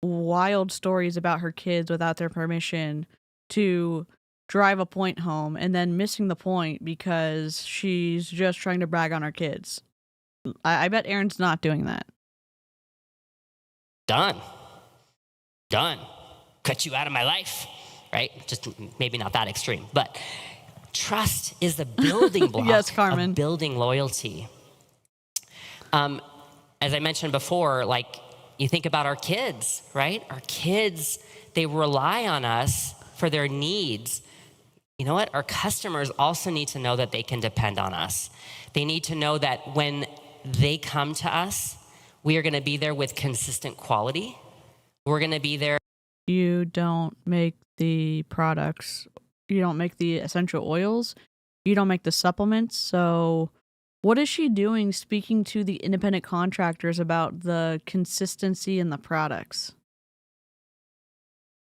wild stories about her kids without their permission to drive a point home and then missing the point because she's just trying to brag on her kids. I bet Erin's not doing that. Done. Cut you out of my life, right? Just maybe not that extreme, but trust is the building block yes, Carmen. of building loyalty. As I mentioned before, like you think about our kids, right? Our kids, they rely on us for their needs. You know what? Our customers also need to know that they can depend on us. They need to know that when they come to us, we are going to be there with consistent quality. We're going to be there. You don't make the products. You don't make the essential oils. You don't make the supplements. So what is she doing speaking to the independent contractors about the consistency in the products?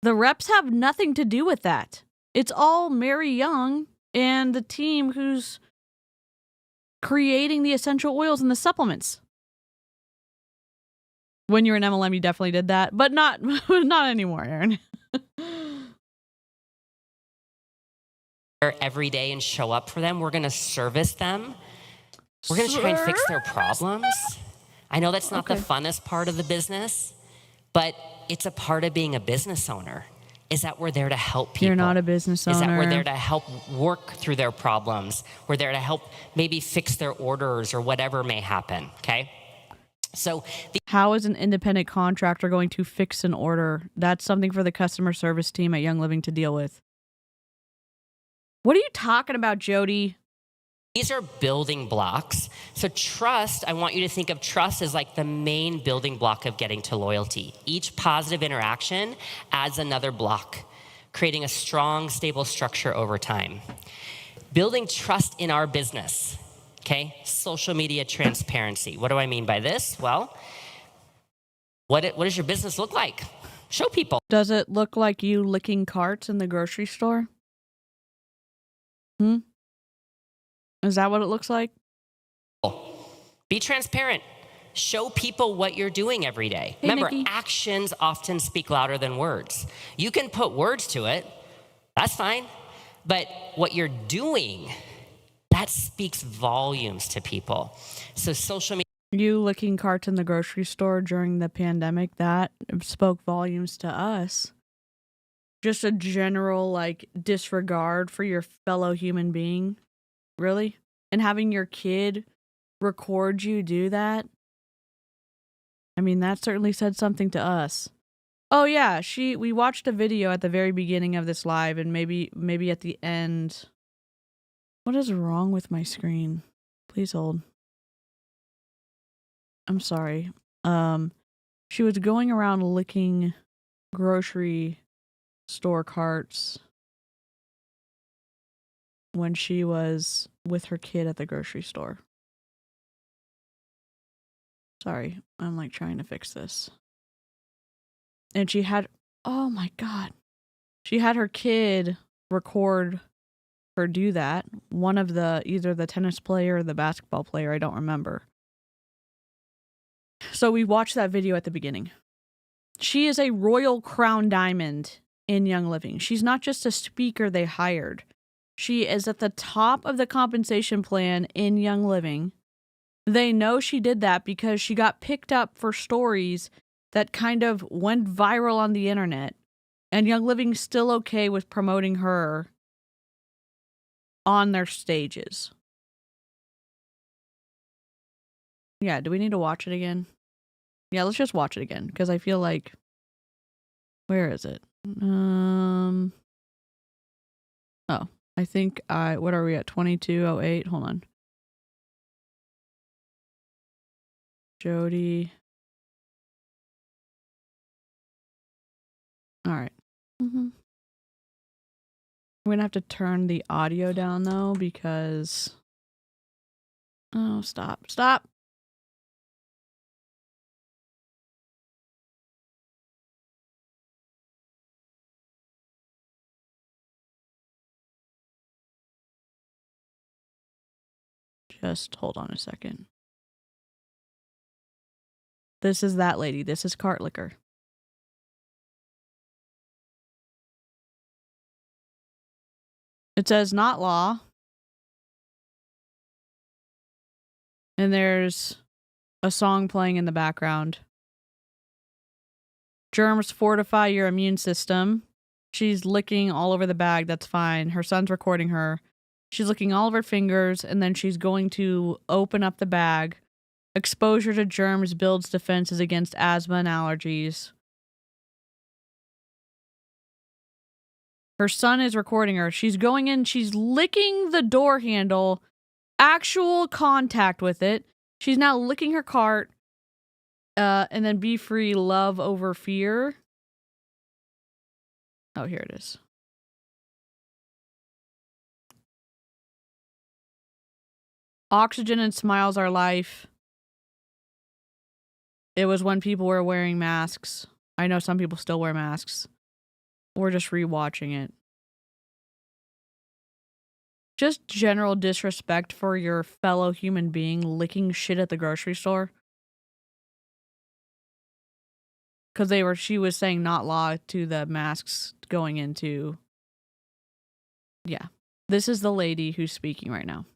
The reps have nothing to do with that. It's all Mary Young and the team who's creating the essential oils and the supplements. When you were in MLM, you definitely did that, but not anymore, Erin. Every day and show up for them. We're going to service them. We're going to try and fix their problems. I know that's not the funnest part of the business, but it's a part of being a business owner, is that we're there to help people. You're not a business owner. Is that we're there to help work through their problems. We're there to help maybe fix their orders or whatever may happen, okay? So how is an independent contractor going to fix an order? That's something for the customer service team at Young Living to deal with. What are you talking about, Jody? These are building blocks. So trust, I want you to think of trust as like the main building block of getting to loyalty. Each positive interaction adds another block, creating a strong, stable structure over time. Building trust in our business, okay? Social media transparency. What do I mean by this? Well, what does your business look like? Show people. Does it look like you licking carts in the grocery store? Is that what it looks like? Be transparent. Show people what you're doing every day. Hey, Remember, Nikki. actions often speak louder than words. You can put words to it. That's fine. But what you're doing, that speaks volumes to people. So social media. You licking carts in the grocery store during the pandemic, that spoke volumes to us. Just a general, disregard for your fellow human being. Really? And having your kid record you do that? I mean, that certainly said something to us. Oh yeah, we watched a video at the very beginning of this live and maybe at the end. What is wrong with my screen? Please hold. I'm sorry. She was going around licking grocery store carts when she was with her kid at the grocery store. Sorry, I'm trying to fix this. And she had, oh my God. She had her kid record her do that. One of either the tennis player or the basketball player, I don't remember. So we watched that video at the beginning. She is a Royal Crown Diamond in Young Living. She's not just a speaker they hired. She is at the top of the compensation plan in Young Living. They know she did that because she got picked up for stories that kind of went viral on the internet. And Young Living's still okay with promoting her on their stages. Yeah, do we need to watch it again? Yeah, let's just watch it again, because I feel like... Where is it? Oh, I think what are we at? 22:08? Hold on. Jody. All right. I'm going to have to turn the audio down, though, because... Oh, stop. Stop! Just hold on a second. This is that lady. This is Cart Liquor. It says not law. And there's a song playing in the background. Germs fortify your immune system. She's licking all over the bag. That's fine. Her son's recording her. She's licking all of her fingers, and then she's going to open up the bag. Exposure to germs builds defenses against asthma and allergies. Her son is recording her. She's going in. She's licking the door handle. Actual contact with it. She's now licking her cart. And then be free, love over fear. Oh, here it is. Oxygen and smiles are life. It was when people were wearing masks. I know some people still wear masks. We're just rewatching it. Just general disrespect for your fellow human being licking shit at the grocery store. Because she was saying not law to the masks going into... Yeah. This is the lady who's speaking right now.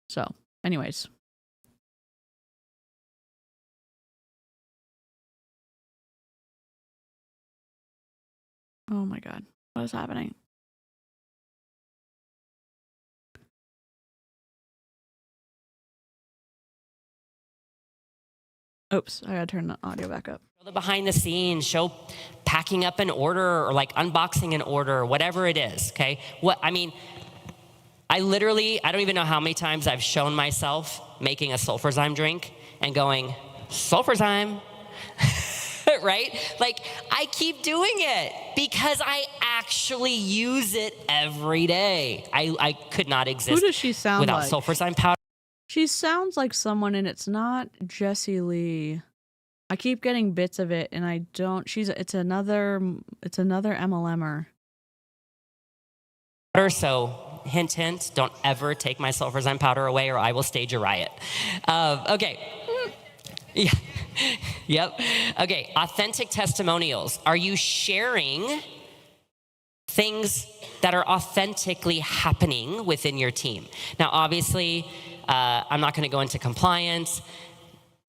So, anyways. Oh my God. What is happening? Oops, I gotta turn the audio back up. The behind the scenes, show packing up an order or like unboxing an order, whatever it is, okay? I don't even know how many times I've shown myself making a sulfurzyme drink and going, sulfurzyme, right? Like, I keep doing it because I actually use it every day. I could not exist Who does she sound without like? sulfurzyme powder. She sounds like someone, and it's not Jessie Lee. I keep getting bits of it, and I don't. It's another MLMer. So, hint, hint, don't ever take my sulfurzyme powder away or I will stage a riot. Okay. Yeah. Yep. Okay. Authentic testimonials. Are you sharing things that are authentically happening within your team? Now, obviously, I'm not going to go into compliance.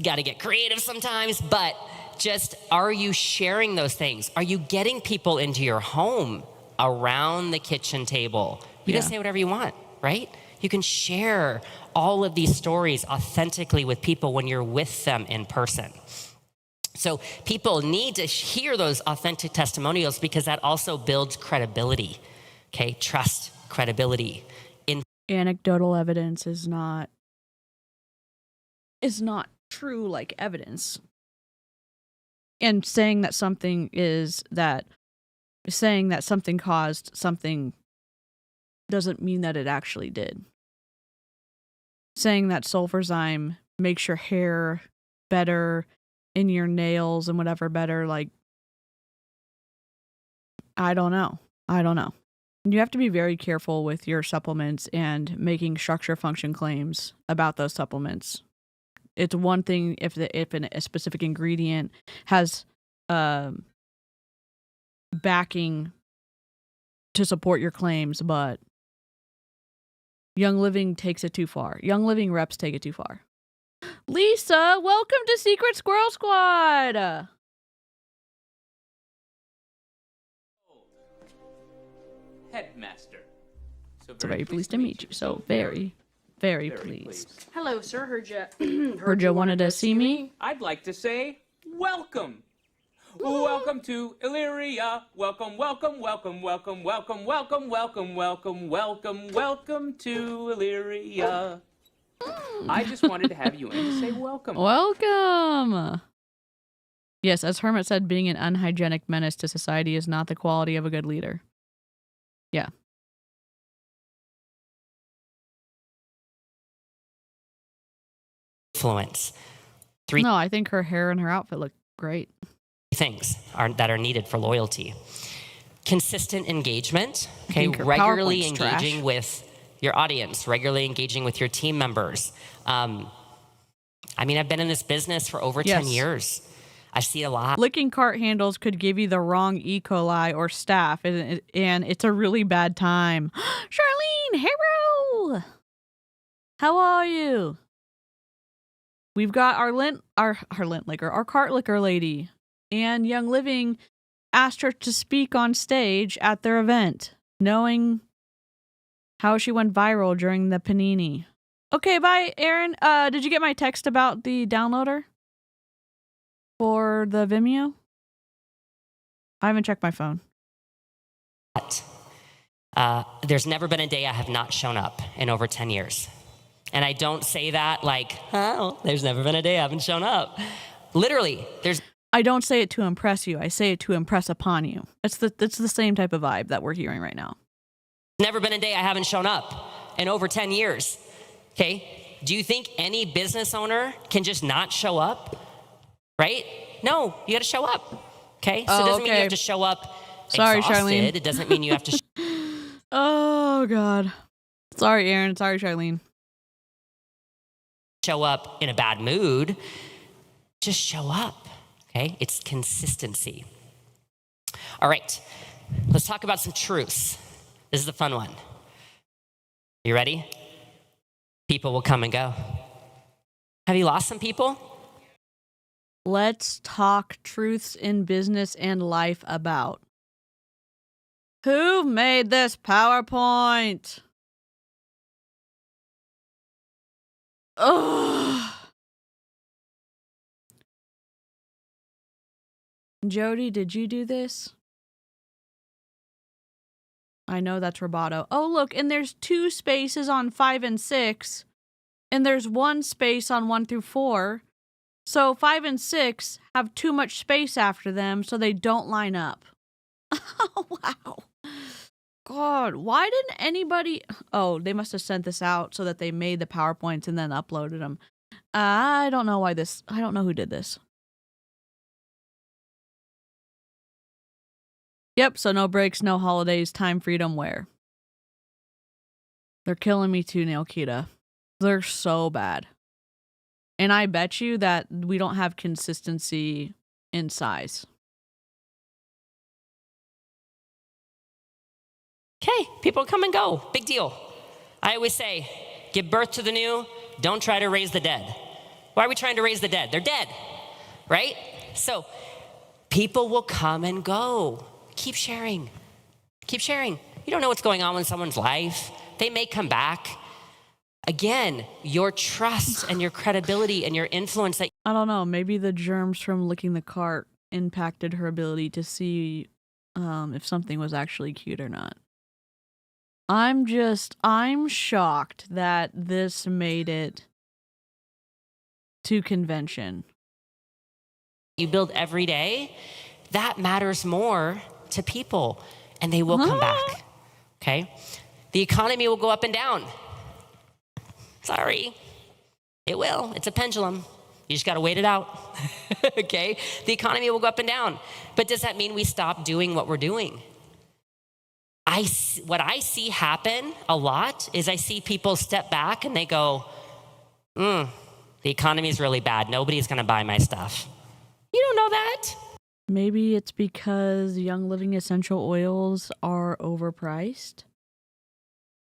Got to get creative sometimes, but just, are you sharing those things? Are you getting people into your home around the kitchen table? You can say whatever you want, right? You can share all of these stories authentically with people when you're with them in person. So people need to hear those authentic testimonials because that also builds credibility, okay? Trust, credibility. Anecdotal evidence is not true like evidence. And saying that something caused something doesn't mean that it actually did. Saying that sulfurzyme makes your hair better and your nails and whatever better, like, I don't know. You have to be very careful with your supplements and making structure function claims about those supplements. It's one thing if a specific ingredient has backing to support your claims, but Young Living takes it too far. Young Living reps take it too far. Lisa, welcome to Secret Squirrel Squad. Headmaster. So very pleased to meet you. So very, very pleased. Hello, sir. Heard you wanted to see me. I'd like to say welcome. Welcome to Illyria. Welcome, welcome, welcome, welcome, welcome, welcome, welcome, welcome, welcome, welcome to Illyria. I just wanted to have you in to say welcome. Welcome. Yes, as Hermit said, being an unhygienic menace to society is not the quality of a good leader. Yeah. Influence. No, I think her hair and her outfit look great. Things that are needed for loyalty. Consistent engagement, okay, think her regularly PowerPoint's engaging trash. with your audience, regularly engaging with your team members. I mean, I've been in this business for over 10 Yes. years. I see a lot. Licking cart handles could give you the wrong E. coli or staph, and it's a really bad time. Charlene, hello! How are you? We've got our cart liquor lady, and Young Living asked her to speak on stage at their event, knowing how she went viral during the panini. Okay, bye, Aaron. Did you get my text about the downloader for the Vimeo? I haven't checked my phone. There's never been a day I have not shown up in over 10 years. And I don't say that like, oh, there's never been a day I haven't shown up. Literally, I don't say it to impress you. I say it to impress upon you. It's the same type of vibe that we're hearing right now. never been a day I haven't shown up in over 10 years. Okay? Do you think any business owner can just not show up? Right? No, you got to show up. Okay? So it doesn't mean you have to show up Sorry, exhausted. Charlene. It doesn't mean you have to Oh, God. Sorry, Aaron. Sorry, Charlene. show up in a bad mood. Just show up. Okay? It's consistency. All right. Let's talk about some truths. This is a fun one. You ready? People will come and go. Have you lost some people? Let's talk truths in business and life about. Who made this PowerPoint? Ugh. Jody, did you do this? I know that's Roboto. Oh, look, and there's 2 spaces on 5 and 6, and there's 1 space on 1 through 4. So 5 and 6 have too much space after them, so they don't line up. Oh, wow. God, why didn't anybody... Oh, they must have sent this out so that they made the PowerPoints and then uploaded them. I don't know why this... I don't know who did this. Yep, so no breaks, no holidays, time freedom, where? They're killing me too, Nailkita. They're so bad. And I bet you that we don't have consistency in size. Okay, people come and go. Big deal. I always say, give birth to the new, don't try to raise the dead. Why are we trying to raise the dead? They're dead, right? So people will come and go. Keep sharing. Keep sharing. You don't know what's going on in someone's life. They may come back. Again, your trust and your credibility and your influence that I don't know, maybe the germs from licking the cart impacted her ability to see if something was actually cute or not. I'm shocked that this made it to convention. you build every day, that matters more to people, and they will come back, okay? The economy will go up and down. Sorry, it will. It's a pendulum. You just got to wait it out, okay? The economy will go up and down. But does that mean we stop doing what we're doing? What I see happen a lot is I see people step back and they go, the economy is really bad. Nobody's going to buy my stuff. You don't know that. Maybe it's because Young Living essential oils are overpriced.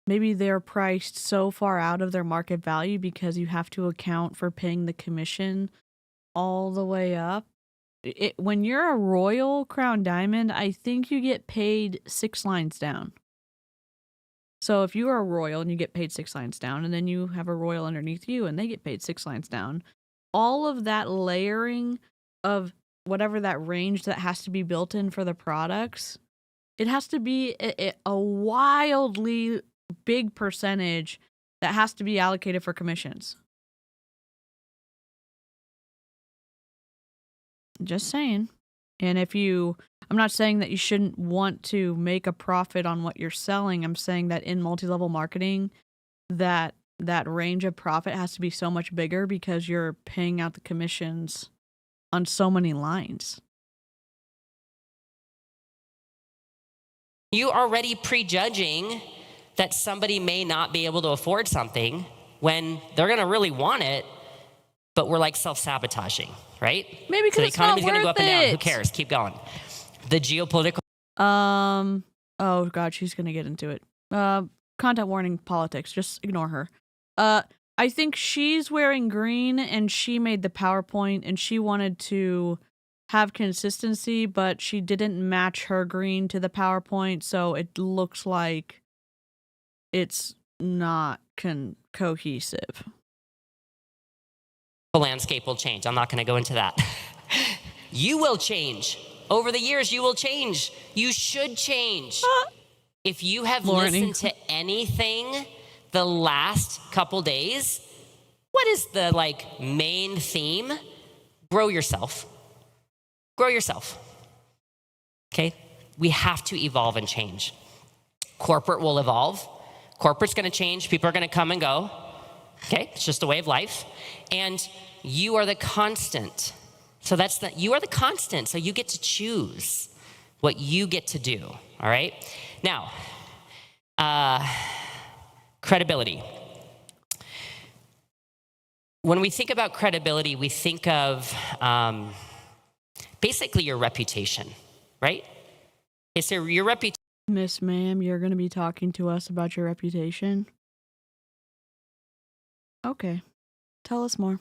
Maybe they're priced so far out of their market value because you have to account for paying the commission all the way up. When you're a Royal Crown Diamond, I think you get paid 6 lines down. So if you are a Royal and you get paid 6 lines down, and then you have a Royal underneath you and they get paid 6 lines down, all of that layering of whatever that range that has to be built in for the products, it has to be a wildly big percentage that has to be allocated for commissions. Just saying. And I'm not saying that you shouldn't want to make a profit on what you're selling. I'm saying that in multi-level marketing, that range of profit has to be so much bigger because you're paying out the commissions on so many lines. You already prejudging that somebody may not be able to afford something when they're going to really want it, but we're like self-sabotaging, right? Maybe because so the it's not economy's going to go up worth and down. Who it. cares? Keep going. The geopolitical. Oh God, she's gonna get into it. Content warning, politics. Just ignore her. I think she's wearing green, and she made the PowerPoint, and she wanted to have consistency, but she didn't match her green to the PowerPoint, so it looks like it's not cohesive. The landscape will change. I'm not going to go into that. You will change. Over the years, you will change. You should change. If you have listened to anything the last couple days, what is the main theme? Grow yourself. Grow yourself. Okay? We have to evolve and change. Corporate will evolve. Corporate's going to change. People are going to come and go. Okay? It's just a way of life. And you are the constant. So you are the constant. So you get to choose what you get to do. All right? Now, credibility. When we think about credibility, we think of basically your reputation, right? It's your reputation. Miss Ma'am, you're going to be talking to us about your reputation? Okay. Tell us more.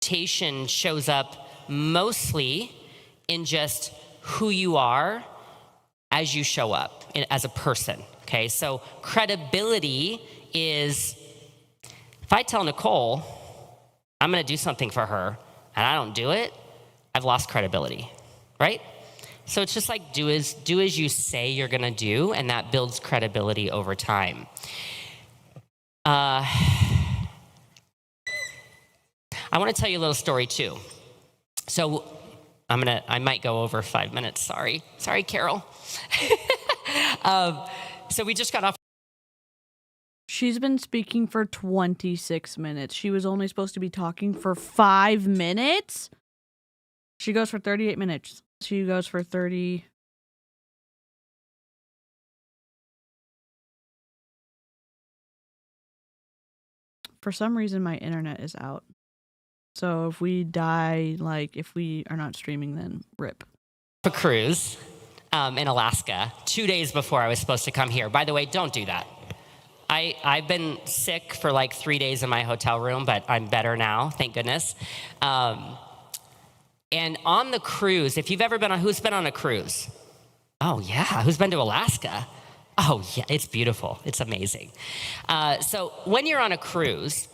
Reputation shows up mostly in just who you are as you show up as a person, okay? So credibility is, if I tell Nicole I'm going to do something for her and I don't do it, I've lost credibility, right? So it's just like do as you say you're going to do, and that builds credibility over time. I want to tell you a little story too. So I might go over 5 minutes. Sorry, Carol. So we just got off. She's been speaking for 26 minutes. She was only supposed to be talking for 5 minutes? She goes for 38 minutes. She goes for 30. For some reason, my internet is out. So if we die, if we are not streaming, then rip. A cruise in Alaska 2 days before I was supposed to come here. By the way, don't do that. I've been sick for 3 days in my hotel room, but I'm better now, thank goodness. And on the cruise, if you've ever been who's been on a cruise? Oh yeah, who's been to Alaska? Oh yeah, it's beautiful, it's amazing. So when you're on a cruise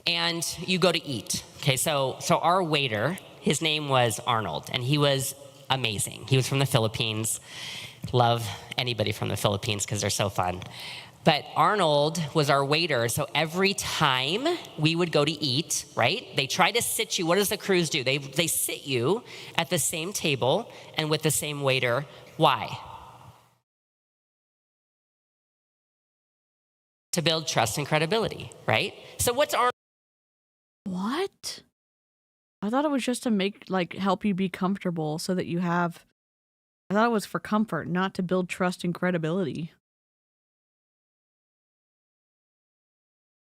and you go to eat, okay, so our waiter, his name was Arnold, and he was amazing. He was from the Philippines. Love anybody from the Philippines because they're so fun. But Arnold was our waiter, so every time we would go to eat, right, they try to sit you. What does the cruise do? They sit you at the same table and with the same waiter. Why? To build trust and credibility, right? So what's Arnold? What? I thought it was just to make, help you be comfortable so that you have... I thought it was for comfort, not to build trust and credibility.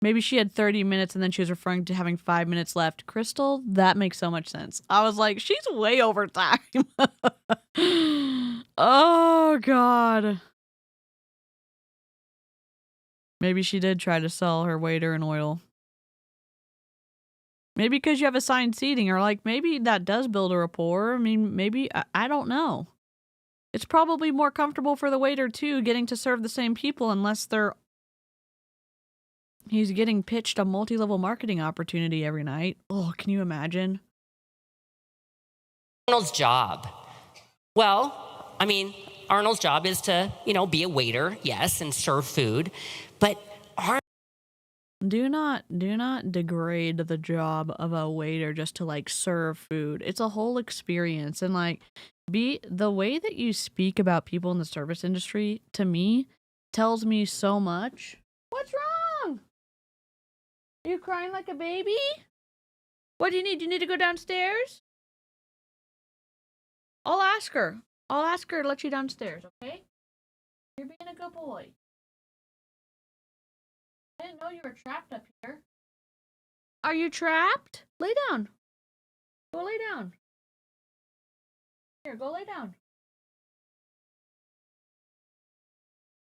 Maybe she had 30 minutes and then she was referring to having 5 minutes left. Crystal, that makes so much sense. I was like, she's way over time. Oh, God. Maybe she did try to sell her waiter an oil. Maybe because you have assigned seating, or like maybe that does build a rapport. I mean, maybe, I don't know. It's probably more comfortable for the waiter too, getting to serve the same people unless he's getting pitched a multi-level marketing opportunity every night. Oh, can you imagine? Arnold's job. Well, I mean, Arnold's job is to, be a waiter, yes, and serve food. But Do not degrade the job of a waiter just to like serve food. It's a whole experience, and like the way that you speak about people in the service industry to me tells me so much. What's wrong? Are you crying like a baby? What do you need? Do you need to go downstairs? I'll ask her. I'll ask her to let you downstairs, okay? You're being a good boy. I didn't know you were trapped up here. Are you trapped? Lay down. Go lay down. Here, go lay down.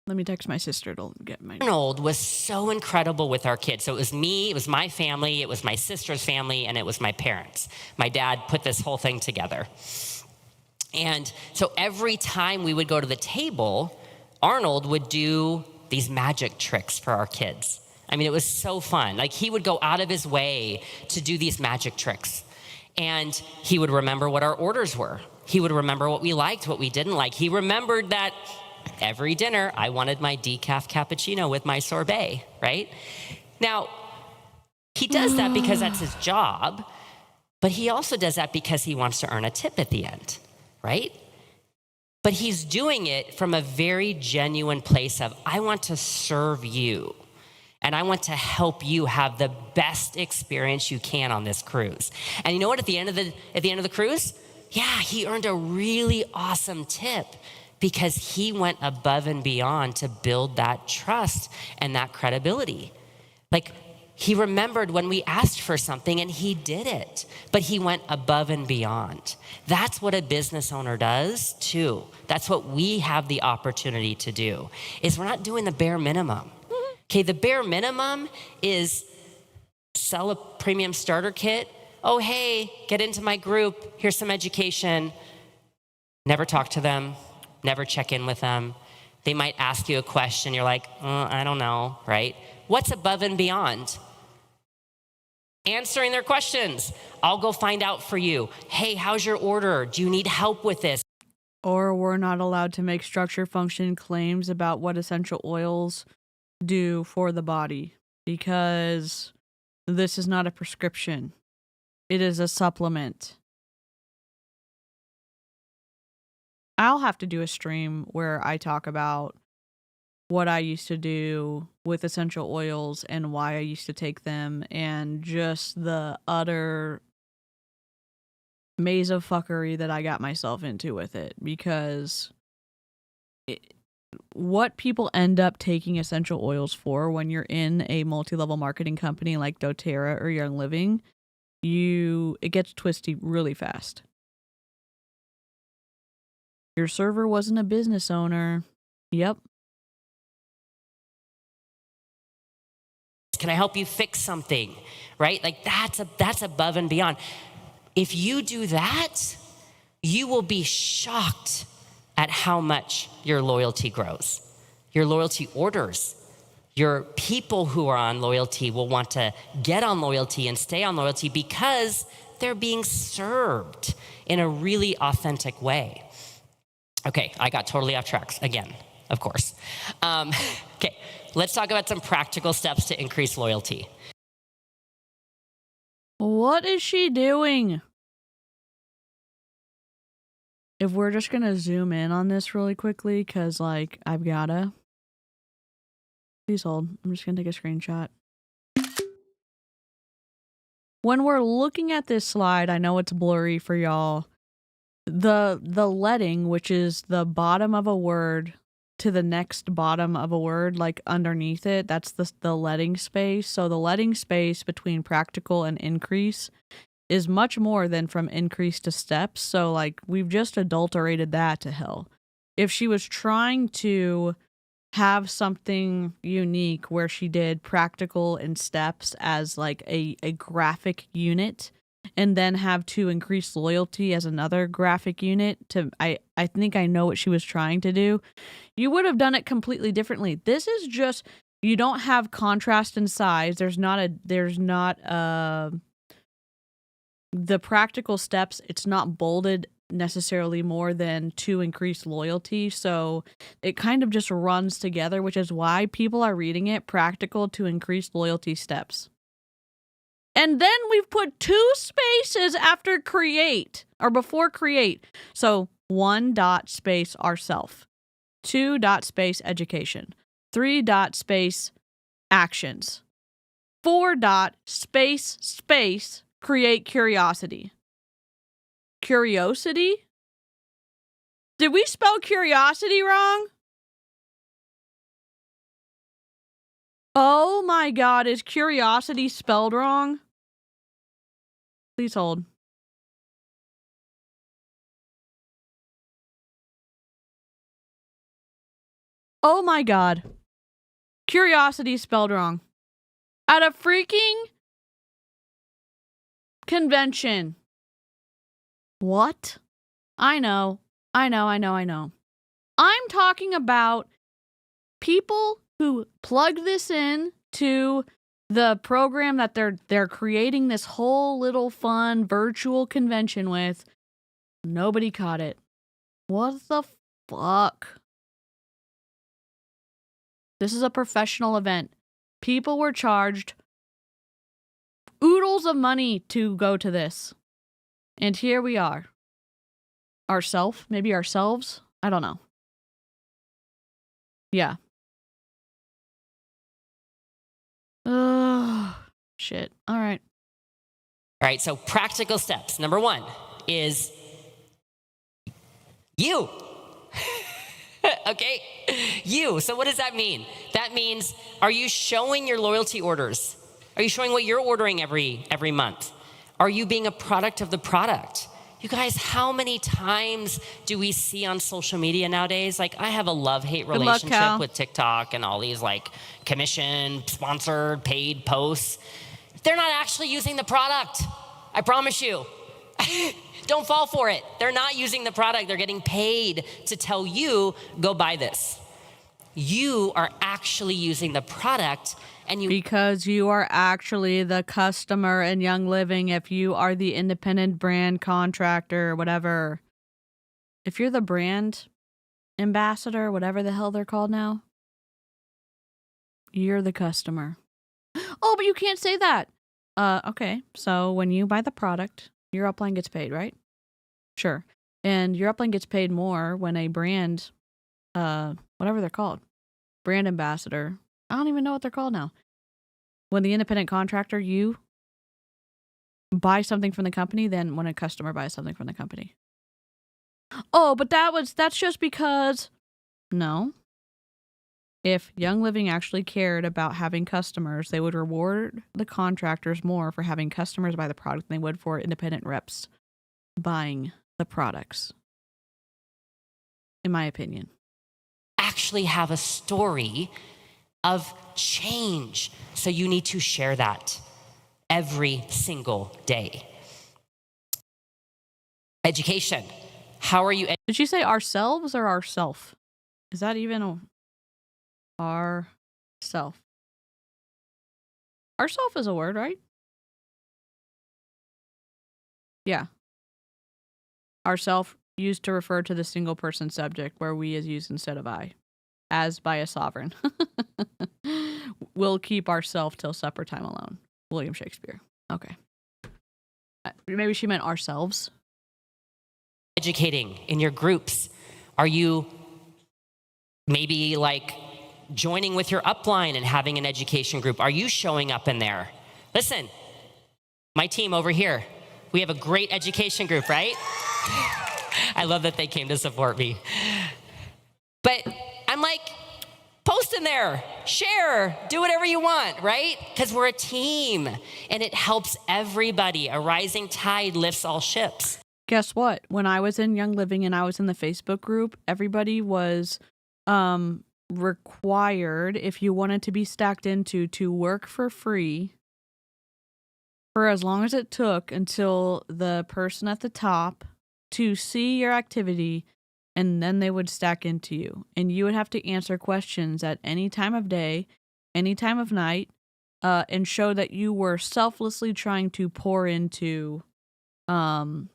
Let me text my sister to get my... Arnold was so incredible with our kids. So it was me, it was my family, it was my sister's family, and it was my parents. My dad put this whole thing together. And so every time we would go to the table, Arnold would do these magic tricks for our kids. I mean, it was so fun. Like, he would go out of his way to do these magic tricks. And he would remember what our orders were. He would remember what we liked, what we didn't like. He remembered that every dinner, I wanted my decaf cappuccino with my sorbet, right? Now, he does that because that's his job, but he also does that because he wants to earn a tip at the end, right? But he's doing it from a very genuine place of, I want to serve you, and I want to help you have the best experience you can on this cruise. And you know what? At the end of the cruise, yeah, he earned a really awesome tip because he went above and beyond to build that trust and that credibility. Like, he remembered when we asked for something and he did it, but he went above and beyond. That's what a business owner does too. That's what we have the opportunity to do, is we're not doing the bare minimum. Okay, the bare minimum is sell a premium starter kit. Oh, hey, get into my group. Here's some education. Never talk to them. Never check in with them. They might ask you a question. You're like, I don't know, right? What's above and beyond? Answering their questions. I'll go find out for you. Hey, how's your order? Do you need help with this? Or we're not allowed to make structure function claims about what essential oils do for the body, because this is not a prescription. It is a supplement. I'll have to do a stream where I talk about what I used to do with essential oils and why I used to take them, and just the utter maze of fuckery that I got myself into with it, because what people end up taking essential oils for when you're in a multi-level marketing company like doTERRA or Young Living, it gets twisty really fast. Your server wasn't a business owner. Yep. Can I help you fix something? Right? Like, that's above and beyond. If you do that, you will be shocked at how much your loyalty grows. Your loyalty orders. Your people who are on loyalty will want to get on loyalty and stay on loyalty because they're being served in a really authentic way. Okay, I got totally off track again, of course. Okay, let's talk about some practical steps to increase loyalty. What is she doing? If we're just going to zoom in on this really quickly, because, like, I've gotta. Please hold. I'm just going to take a screenshot. When we're looking at this slide, I know it's blurry for y'all. The leading, which is the bottom of a word to the next bottom of a word, like underneath it. That's the letting space. So the letting space between practical and increase is much more than from increase to steps. So like we've just adulterated that to hell. If she was trying to have something unique where she did practical and steps as like a graphic unit, and then have to increase loyalty as another graphic unit to, I think I know what she was trying to do. You would have done it completely differently. This is just, you don't have contrast in size. There's not the practical steps. It's not bolded necessarily more than to increase loyalty. So it kind of just runs together, which is why people are reading it practical to increase loyalty steps. And then we've put 2 spaces after create or before create. So 1 dot space ourself, 2 dot space education, 3 dot space actions, 4 dot space create curiosity. Curiosity? Did we spell curiosity wrong? Oh my God, is curiosity spelled wrong? Please hold. Oh my God. Curiosity spelled wrong. At a freaking convention. What? I know. I'm talking about people who plug this in to the program that they're creating this whole little fun virtual convention with. Nobody caught it. What the fuck? This is a professional event. People were charged oodles of money to go to this. And here we are. Maybe ourselves? I don't know. Yeah. Oh, shit. All right. All right, so practical steps. Number 1 is you. Okay? You. So what does that mean? That means, are you showing your loyalty orders? Are you showing what you're ordering every month? Are you being a product of the product? You guys, how many times do we see on social media nowadays? Like, I have a love-hate relationship with TikTok and all these like commission, sponsored, paid posts. They're not actually using the product. I promise you. Don't fall for it. They're not using the product. They're getting paid to tell you, go buy this. You are actually using the product. Because you are actually the customer in Young Living. If you are the independent brand contractor, whatever. If you're the brand ambassador, whatever the hell they're called now, you're the customer. Oh, but you can't say that. Okay, so when you buy the product, your upline gets paid, right? Sure. And your upline gets paid more when a brand, whatever they're called, brand ambassador, I don't even know what they're called now. When the independent contractor, you buy something from the company than when a customer buys something from the company. Oh, but that's just because, no. If Young Living actually cared about having customers, they would reward the contractors more for having customers buy the product than they would for independent reps buying the products. In my opinion. Actually have a story of change. So you need to share that every single day. Education. How are you? Did you say ourselves or ourself? Is that even ourself? Ourself is a word, right? Yeah. Ourself used to refer to the single person subject where we is used instead of I. As by a sovereign. We'll keep ourself till supper time alone. William Shakespeare. Okay. Maybe she meant ourselves. Educating in your groups. Are you maybe like joining with your upline and having an education group? Are you showing up in there? Listen, my team over here, we have a great education group, right? I love that they came to support me. But I'm like, there, share, do whatever you want, right? Because we're a team and it helps everybody. A rising tide lifts all ships. Guess what? When I was in Young Living and I was in the Facebook group, everybody was required, if you wanted to be stacked into, to work for free for as long as it took until the person at the top to see your activity, and then they would stack into you. And you would have to answer questions at any time of day, any time of night, and show that you were selflessly trying to pour into the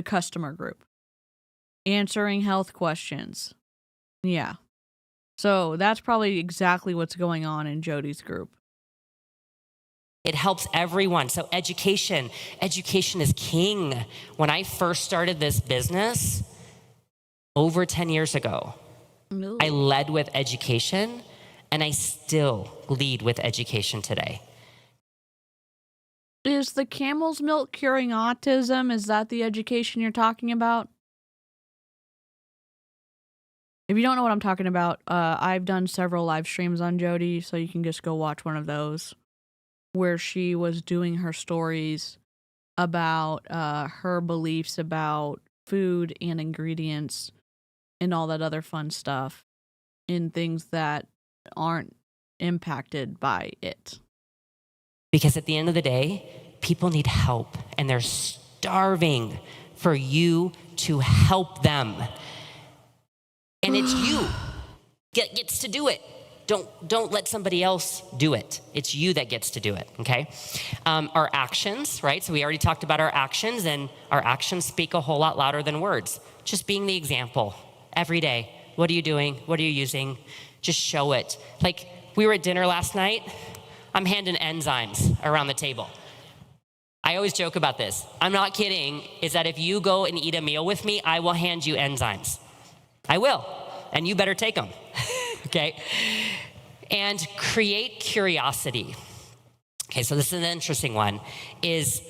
customer group. Answering health questions. Yeah. So that's probably exactly what's going on in Jody's group. It helps everyone. So education is king. When I first started this business over 10 years ago, Ooh. I led with education, and I still lead with education today. Is the camel's milk curing autism? Is that the education you're talking about? If you don't know what I'm talking about, I've done several live streams on Jody, so you can just go watch one of those, where she was doing her stories about her beliefs about food and ingredients and all that other fun stuff in things that aren't impacted by it. Because at the end of the day, people need help, and they're starving for you to help them. And it's you gets to do it. Don't let somebody else do it. It's you that gets to do it, okay? Our actions, right? So we already talked about our actions, and our actions speak a whole lot louder than words. Just being the example every day. What are you doing? What are you using? Just show it. Like, we were at dinner last night. I'm handing enzymes around the table. I always joke about this. I'm not kidding, is that if you go and eat a meal with me, I will hand you enzymes. I will, and you better take them, okay? And create curiosity. Okay, so this is an interesting one, is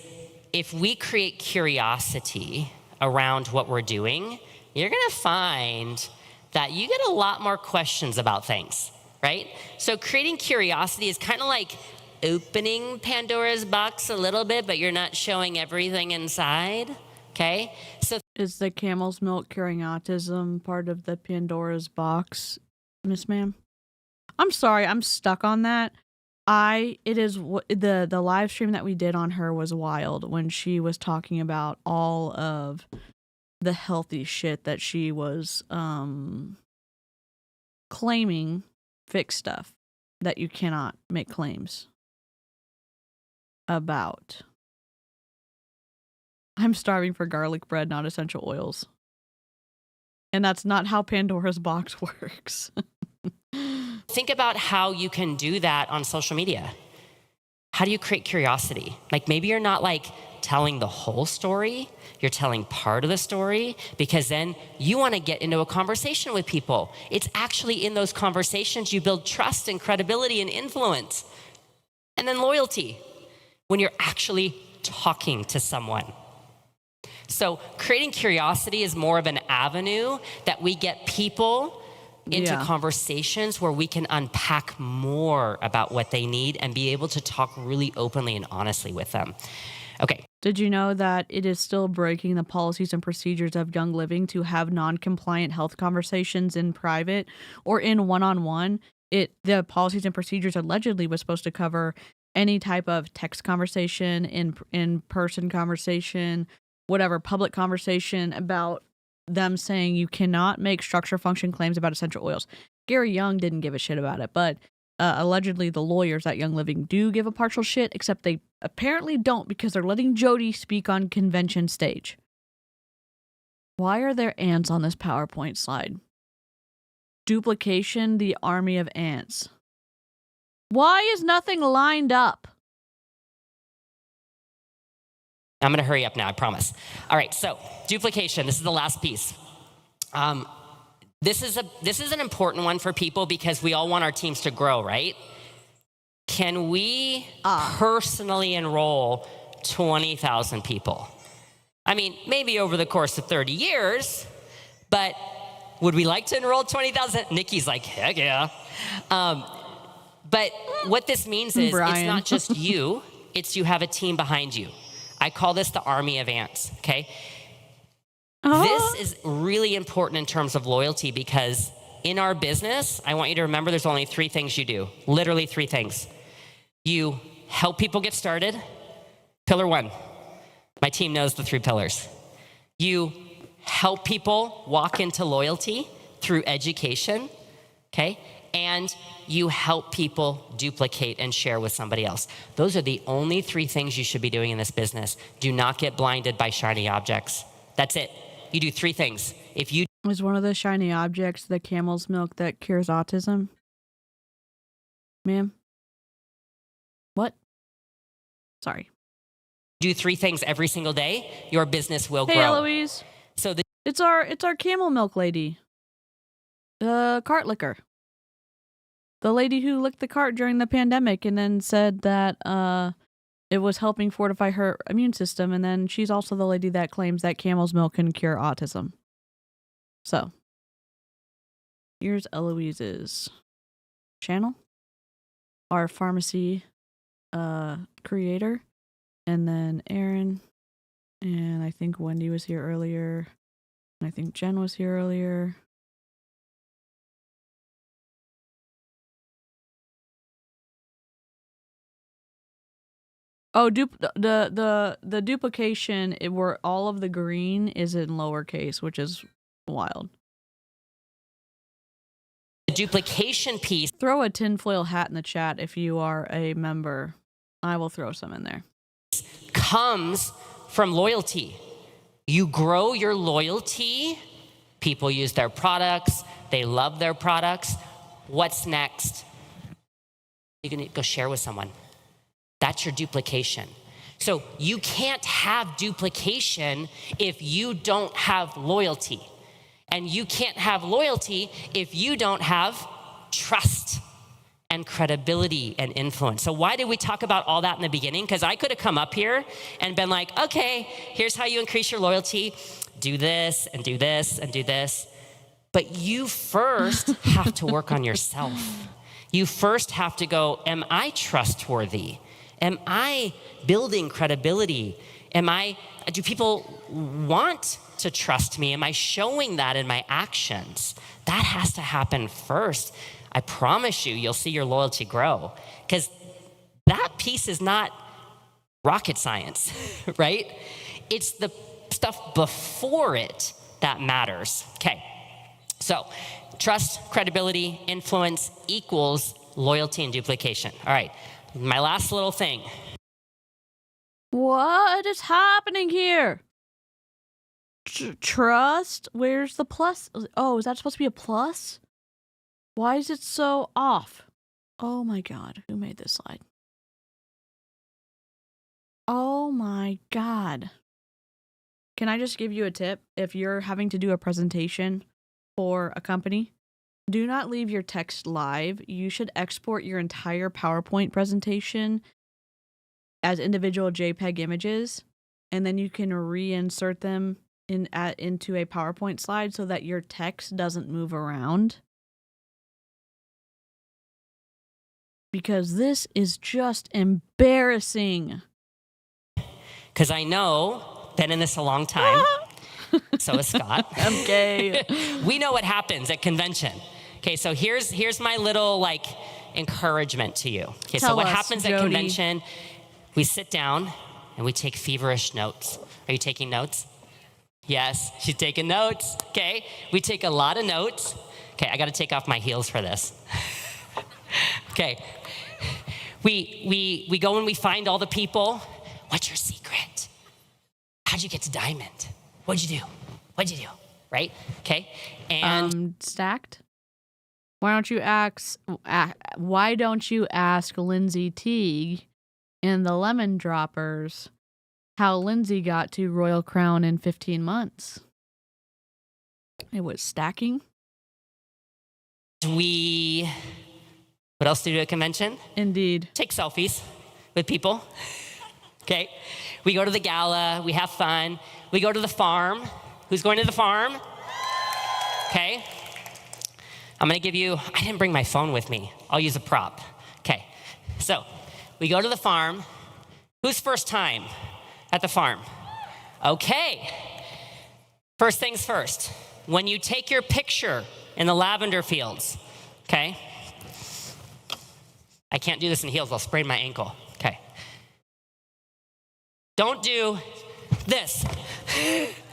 if we create curiosity around what we're doing, you're gonna find that you get a lot more questions about things, right? So creating curiosity is kind of like opening Pandora's box a little bit, but you're not showing everything inside, okay? So is the camel's milk curing autism part of the Pandora's box, Miss Ma'am? I'm sorry, I'm stuck on that. The live stream that we did on her was wild when she was talking about all of the healthy shit that she was claiming fixed stuff that you cannot make claims about. I'm starving for garlic bread, not essential oils. And that's not how Pandora's box works. think about how you can do that on social media. How do you create curiosity? Like, maybe you're not like telling the whole story, you're telling part of the story, because then you want to get into a conversation with people. It's actually in those conversations you build trust and credibility and influence. And then loyalty, when you're actually talking to someone. So creating curiosity is more of an avenue that we get people into conversations where we can unpack more about what they need and be able to talk really openly and honestly with them. Okay. Did you know that it is still breaking the policies and procedures of Young Living to have non-compliant health conversations in private or in one-on-one? The policies and procedures allegedly was supposed to cover any type of text conversation, in-person conversation, whatever, public conversation about them saying you cannot make structure function claims about essential oils. Gary Young didn't give a shit about it, but allegedly the lawyers at Young Living do give a partial shit, except they apparently don't because they're letting Jody speak on convention stage. Why are there ants on this PowerPoint slide? Duplication, the army of ants. Why is nothing lined up? I'm going to hurry up now, I promise. All right, so duplication, this is the last piece. This is an important one for people because we all want our teams to grow, right? Can we personally enroll 20,000 people? I mean, maybe over the course of 30 years, but Would we like to enroll 20,000? Nikki's like, heck yeah. But what this means is Brian. it's not just you, it's you have a team behind you. I call this the army of ants, okay? This is really important in terms of loyalty because in our business, I want you to remember there's only 3 things you do. Literally 3 things. You help people get started. Pillar 1. My team knows the 3 pillars. You help people walk into loyalty through education, okay? And you help people duplicate and share with somebody else. Those are the only 3 things you should be doing in this business. Do not get blinded by shiny objects. That's it. You do 3 things. If you Was one of the shiny objects the camel's milk that cures autism? Ma'am? What? Sorry. do 3 things every single day, your business will Hey, grow. Eloise. So It's our camel milk lady. The cart licker. The lady who licked the cart during the pandemic and then said that it was helping fortify her immune system. And then she's also the lady that claims that camel's milk can cure autism. So, here's Eloise's channel. Our pharmacy creator. And then Aaron. And I think Wendy was here earlier. And I think Jen was here earlier. Oh, the duplication where all of the green is in lowercase, which is wild. the duplication piece Throw a tinfoil hat in the chat if you are a member. I will throw some in there. comes from loyalty. You grow your loyalty. People use their products. They love their products. What's next? You're going to go share with someone. That's your duplication. So you can't have duplication if you don't have loyalty. And you can't have loyalty if you don't have trust and credibility and influence. So why did we talk about all that in the beginning? Because I could have come up here and been like, okay, here's how you increase your loyalty. Do this and do this and do this. But you first have to work on yourself. You first have to go, am I trustworthy? Am I building credibility? Do people want to trust me? Am I showing that in my actions? That has to happen first. I promise you, you'll see your loyalty grow. Because that piece is not rocket science, right? It's the stuff before it that matters. Okay, so trust, credibility, influence equals loyalty and duplication. All right, my last little thing. What is happening here? Trust? Where's the plus? Oh, is that supposed to be a plus? Why is it so off? Oh my God, who made this slide? Oh my God. Can I just give you a tip? If you're having to do a presentation for a company, do not leave your text live. You should export your entire PowerPoint presentation as individual JPEG images, and then you can reinsert them into a PowerPoint slide so that your text doesn't move around. Because this is just embarrassing. Because I know, been in this a long time. So is Scott. I'm gay. We know what happens at convention. Okay, so here's my little encouragement to you. Okay, so what happens at convention, we sit down and we take feverish notes. Are you taking notes? Yes, she's taking notes. Okay, we take a lot of notes. Okay, I got to take off my heels for this. Okay, we go and we find all the people. What's your secret? How'd you get to diamond? What'd you do? Right? Okay, and stacked. Why don't you ask Lindsay Teague in the Lemon Droppers how Lindsay got to Royal Crown in 15 months? It was stacking. What else do we do at convention? Indeed. Take selfies with people. Okay. We go to the gala. We have fun. We go to the farm. Who's going to the farm? Okay? I'm gonna give you, I didn't bring my phone with me. I'll use a prop. Okay, so we go to the farm. Who's first time at the farm? Okay. First things first, when you take your picture in the lavender fields, okay? I can't do this in heels, I'll sprain my ankle. Okay. Don't do this,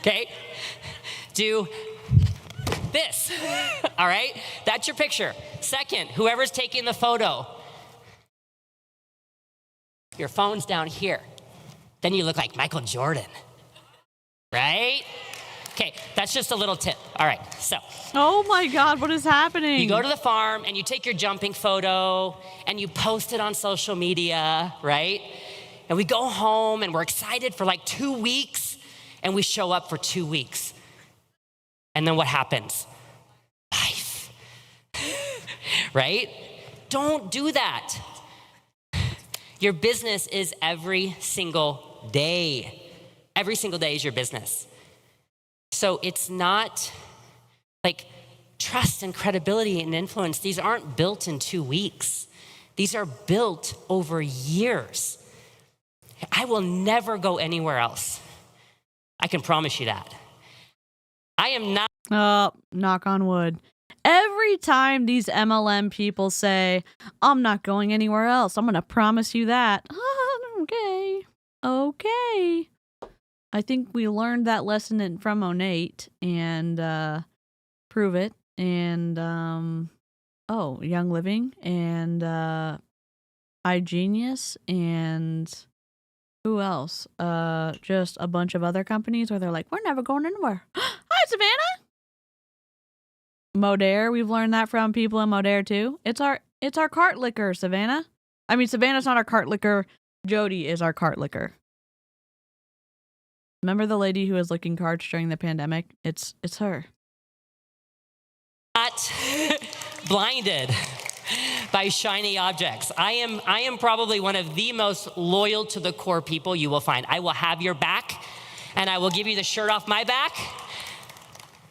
okay? Do this, all right? That's your picture. Second, whoever's taking the photo, your phone's down here. Then you look like Michael Jordan, right? Okay, that's just a little tip. All right, so. Oh my God, what is happening? You go to the farm and you take your jumping photo and you post it on social media, right? And we go home and we're excited for like 2 weeks and we show up for 2 weeks. And then what happens? Life, right? Don't do that. Your business is every single day. Every single day is your business. So it's not like trust and credibility and influence. These aren't built in 2 weeks. These are built over years. I will never go anywhere else. I can promise you that. I am not. Knock on wood. Every time these MLM people say, I'm not going anywhere else, I'm going to promise you that. Okay. I think we learned that lesson from Onate and Prove It and Young Living and iGenius and who else? Just a bunch of other companies where they're like, we're never going anywhere. Hi, Savannah. Modere, we've learned that from people in Modere too. It's our cart licker, Savannah. I mean, Savannah's not our cart licker. Jody is our cart licker. Remember the lady who was licking carts during the pandemic? It's her. Not blinded by shiny objects. I am probably one of the most loyal to the core people you will find. I will have your back and I will give you the shirt off my back.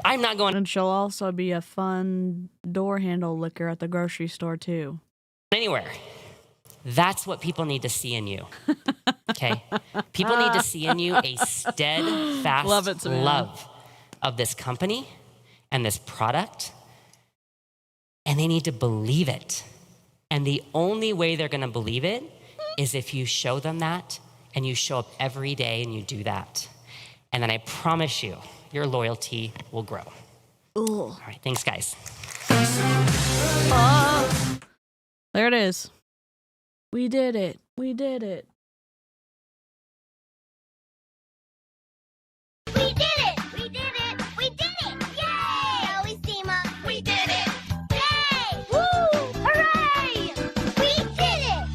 I'm not going And she'll also be a fun door handle licker at the grocery store too. anywhere. That's what people need to see in you. Okay? People need to see in you a steadfast love of this company and this product. And they need to believe it. And the only way they're going to believe it is if you show them that and you show up every day and you do that. And then I promise you, your loyalty will grow. Ooh. All right, thanks, guys. There it is. We did it. We did it. We did it! We did it! We did it! Yay! Always team up. We did it! Yay! Woo! Hooray! We did it!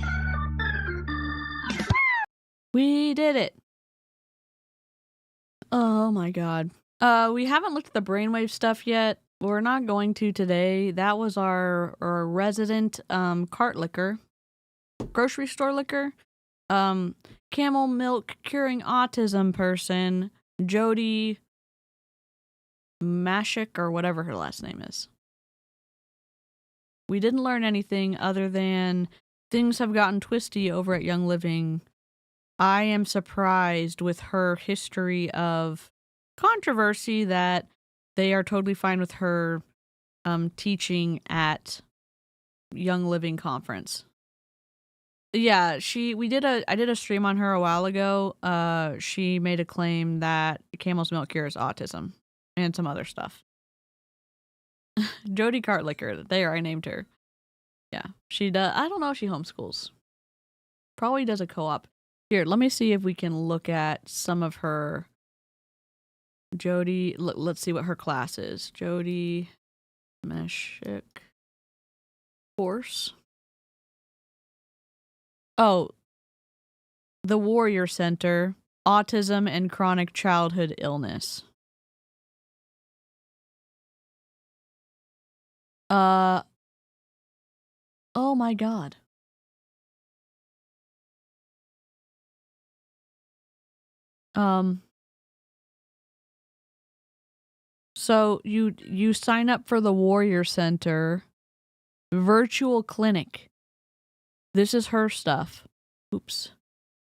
We did it. Oh my God. We haven't looked at the brainwave stuff yet. We're not going to today. That was our resident cart licker. Grocery store liquor, camel milk curing autism person, Jody Mashik or whatever her last name is. We didn't learn anything other than things have gotten twisty over at Young Living. I am surprised with her history of controversy that they are totally fine with her teaching at Young Living conference. Yeah, I did a stream on her a while ago. She made a claim that camel's milk cures autism and some other stuff. Jody Cartlicker, there, I named her. Yeah, she does. I don't know if she homeschools. Probably does a co-op. Here, let me see if we can look at some of her. Jody, let's see what her class is. Jody Meshik course. Oh, the Warrior Center, Autism and Chronic Childhood Illness. Oh my God. So you sign up for the Warrior Center virtual clinic. This is her stuff. Oops.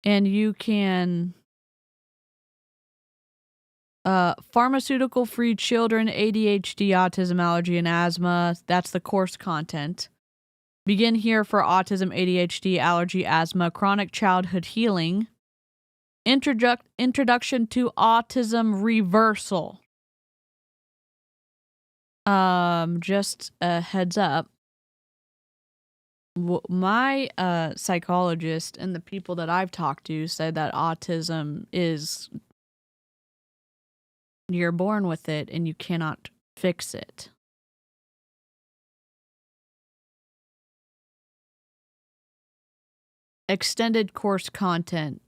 And you can pharmaceutical-free children, ADHD, autism, allergy, and asthma. That's the course content. Begin here for autism, ADHD, allergy, asthma, chronic childhood healing. Introduction to autism reversal. Just a heads up. My psychologist and the people that I've talked to said that autism is you're born with it and you cannot fix it. Extended course content.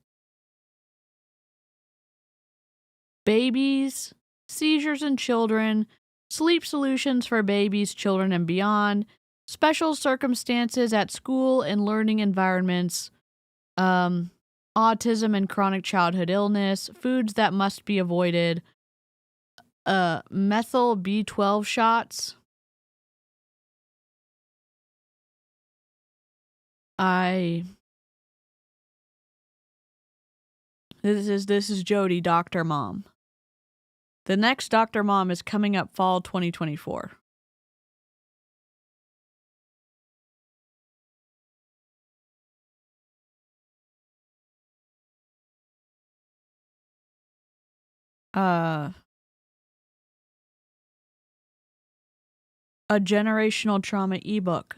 Babies, seizures in children, sleep solutions for babies, children, and beyond, special circumstances at school and learning environments, autism and chronic childhood illness, foods that must be avoided, methyl B12 shots. This is Jody, Dr. Mom. The next Dr. Mom is coming up fall 2024. A generational trauma ebook.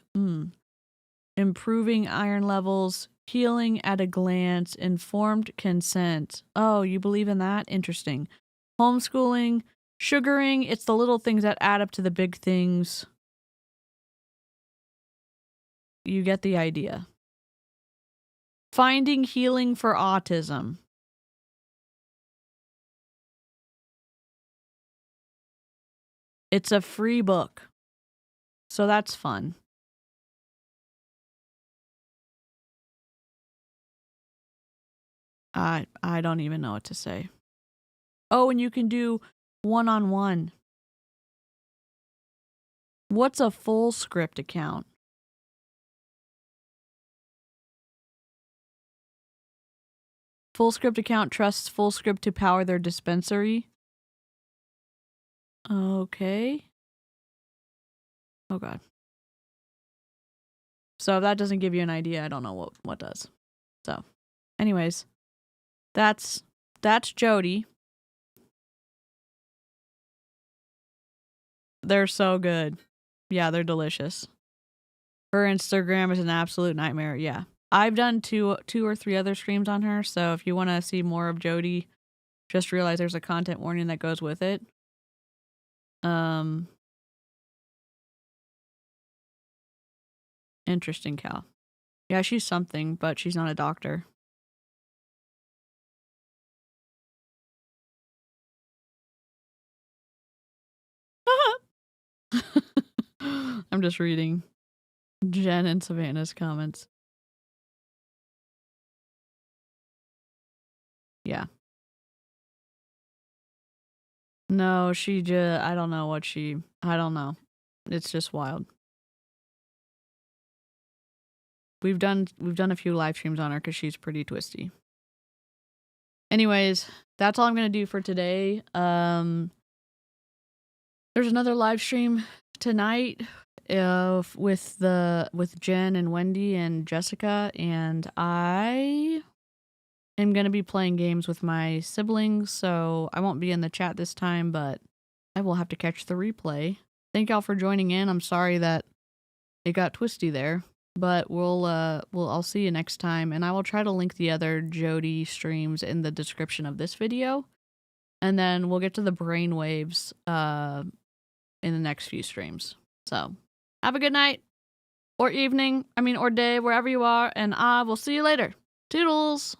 Improving iron levels, healing at a glance, informed consent. Oh, you believe in that? Interesting. Homeschooling, sugaring, it's the little things that add up to the big things. You get the idea. Finding healing for autism. It's a free book. So that's fun. I don't even know what to say. Oh, and you can do one-on-one. What's a full script account? Full script account trusts full script to power their dispensary. Okay. Oh god. So if that doesn't give you an idea, I don't know what does. So, anyways, that's Jody. They're so good. Yeah, they're delicious. Her Instagram is an absolute nightmare. Yeah. I've done two or three other streams on her, so if you want to see more of Jody, just realize there's a content warning that goes with it. Interesting cow. Yeah, she's something, but she's not a doctor. I'm just reading Jen and Savannah's comments. Yeah. No, I don't know I don't know. It's just wild. We've done a few live streams on her because she's pretty twisty. Anyways, that's all I'm gonna do for today. There's another live stream tonight with Jen and Wendy and Jessica, and I am gonna be playing games with my siblings, so I won't be in the chat this time, but I will have to catch the replay. Thank y'all for joining in. I'm sorry that it got twisty there. But I'll see you next time, and I will try to link the other Jody streams in the description of this video, and then we'll get to the brainwaves in the next few streams. So, have a good night, or evening, or day, wherever you are, and I will see you later. Toodles!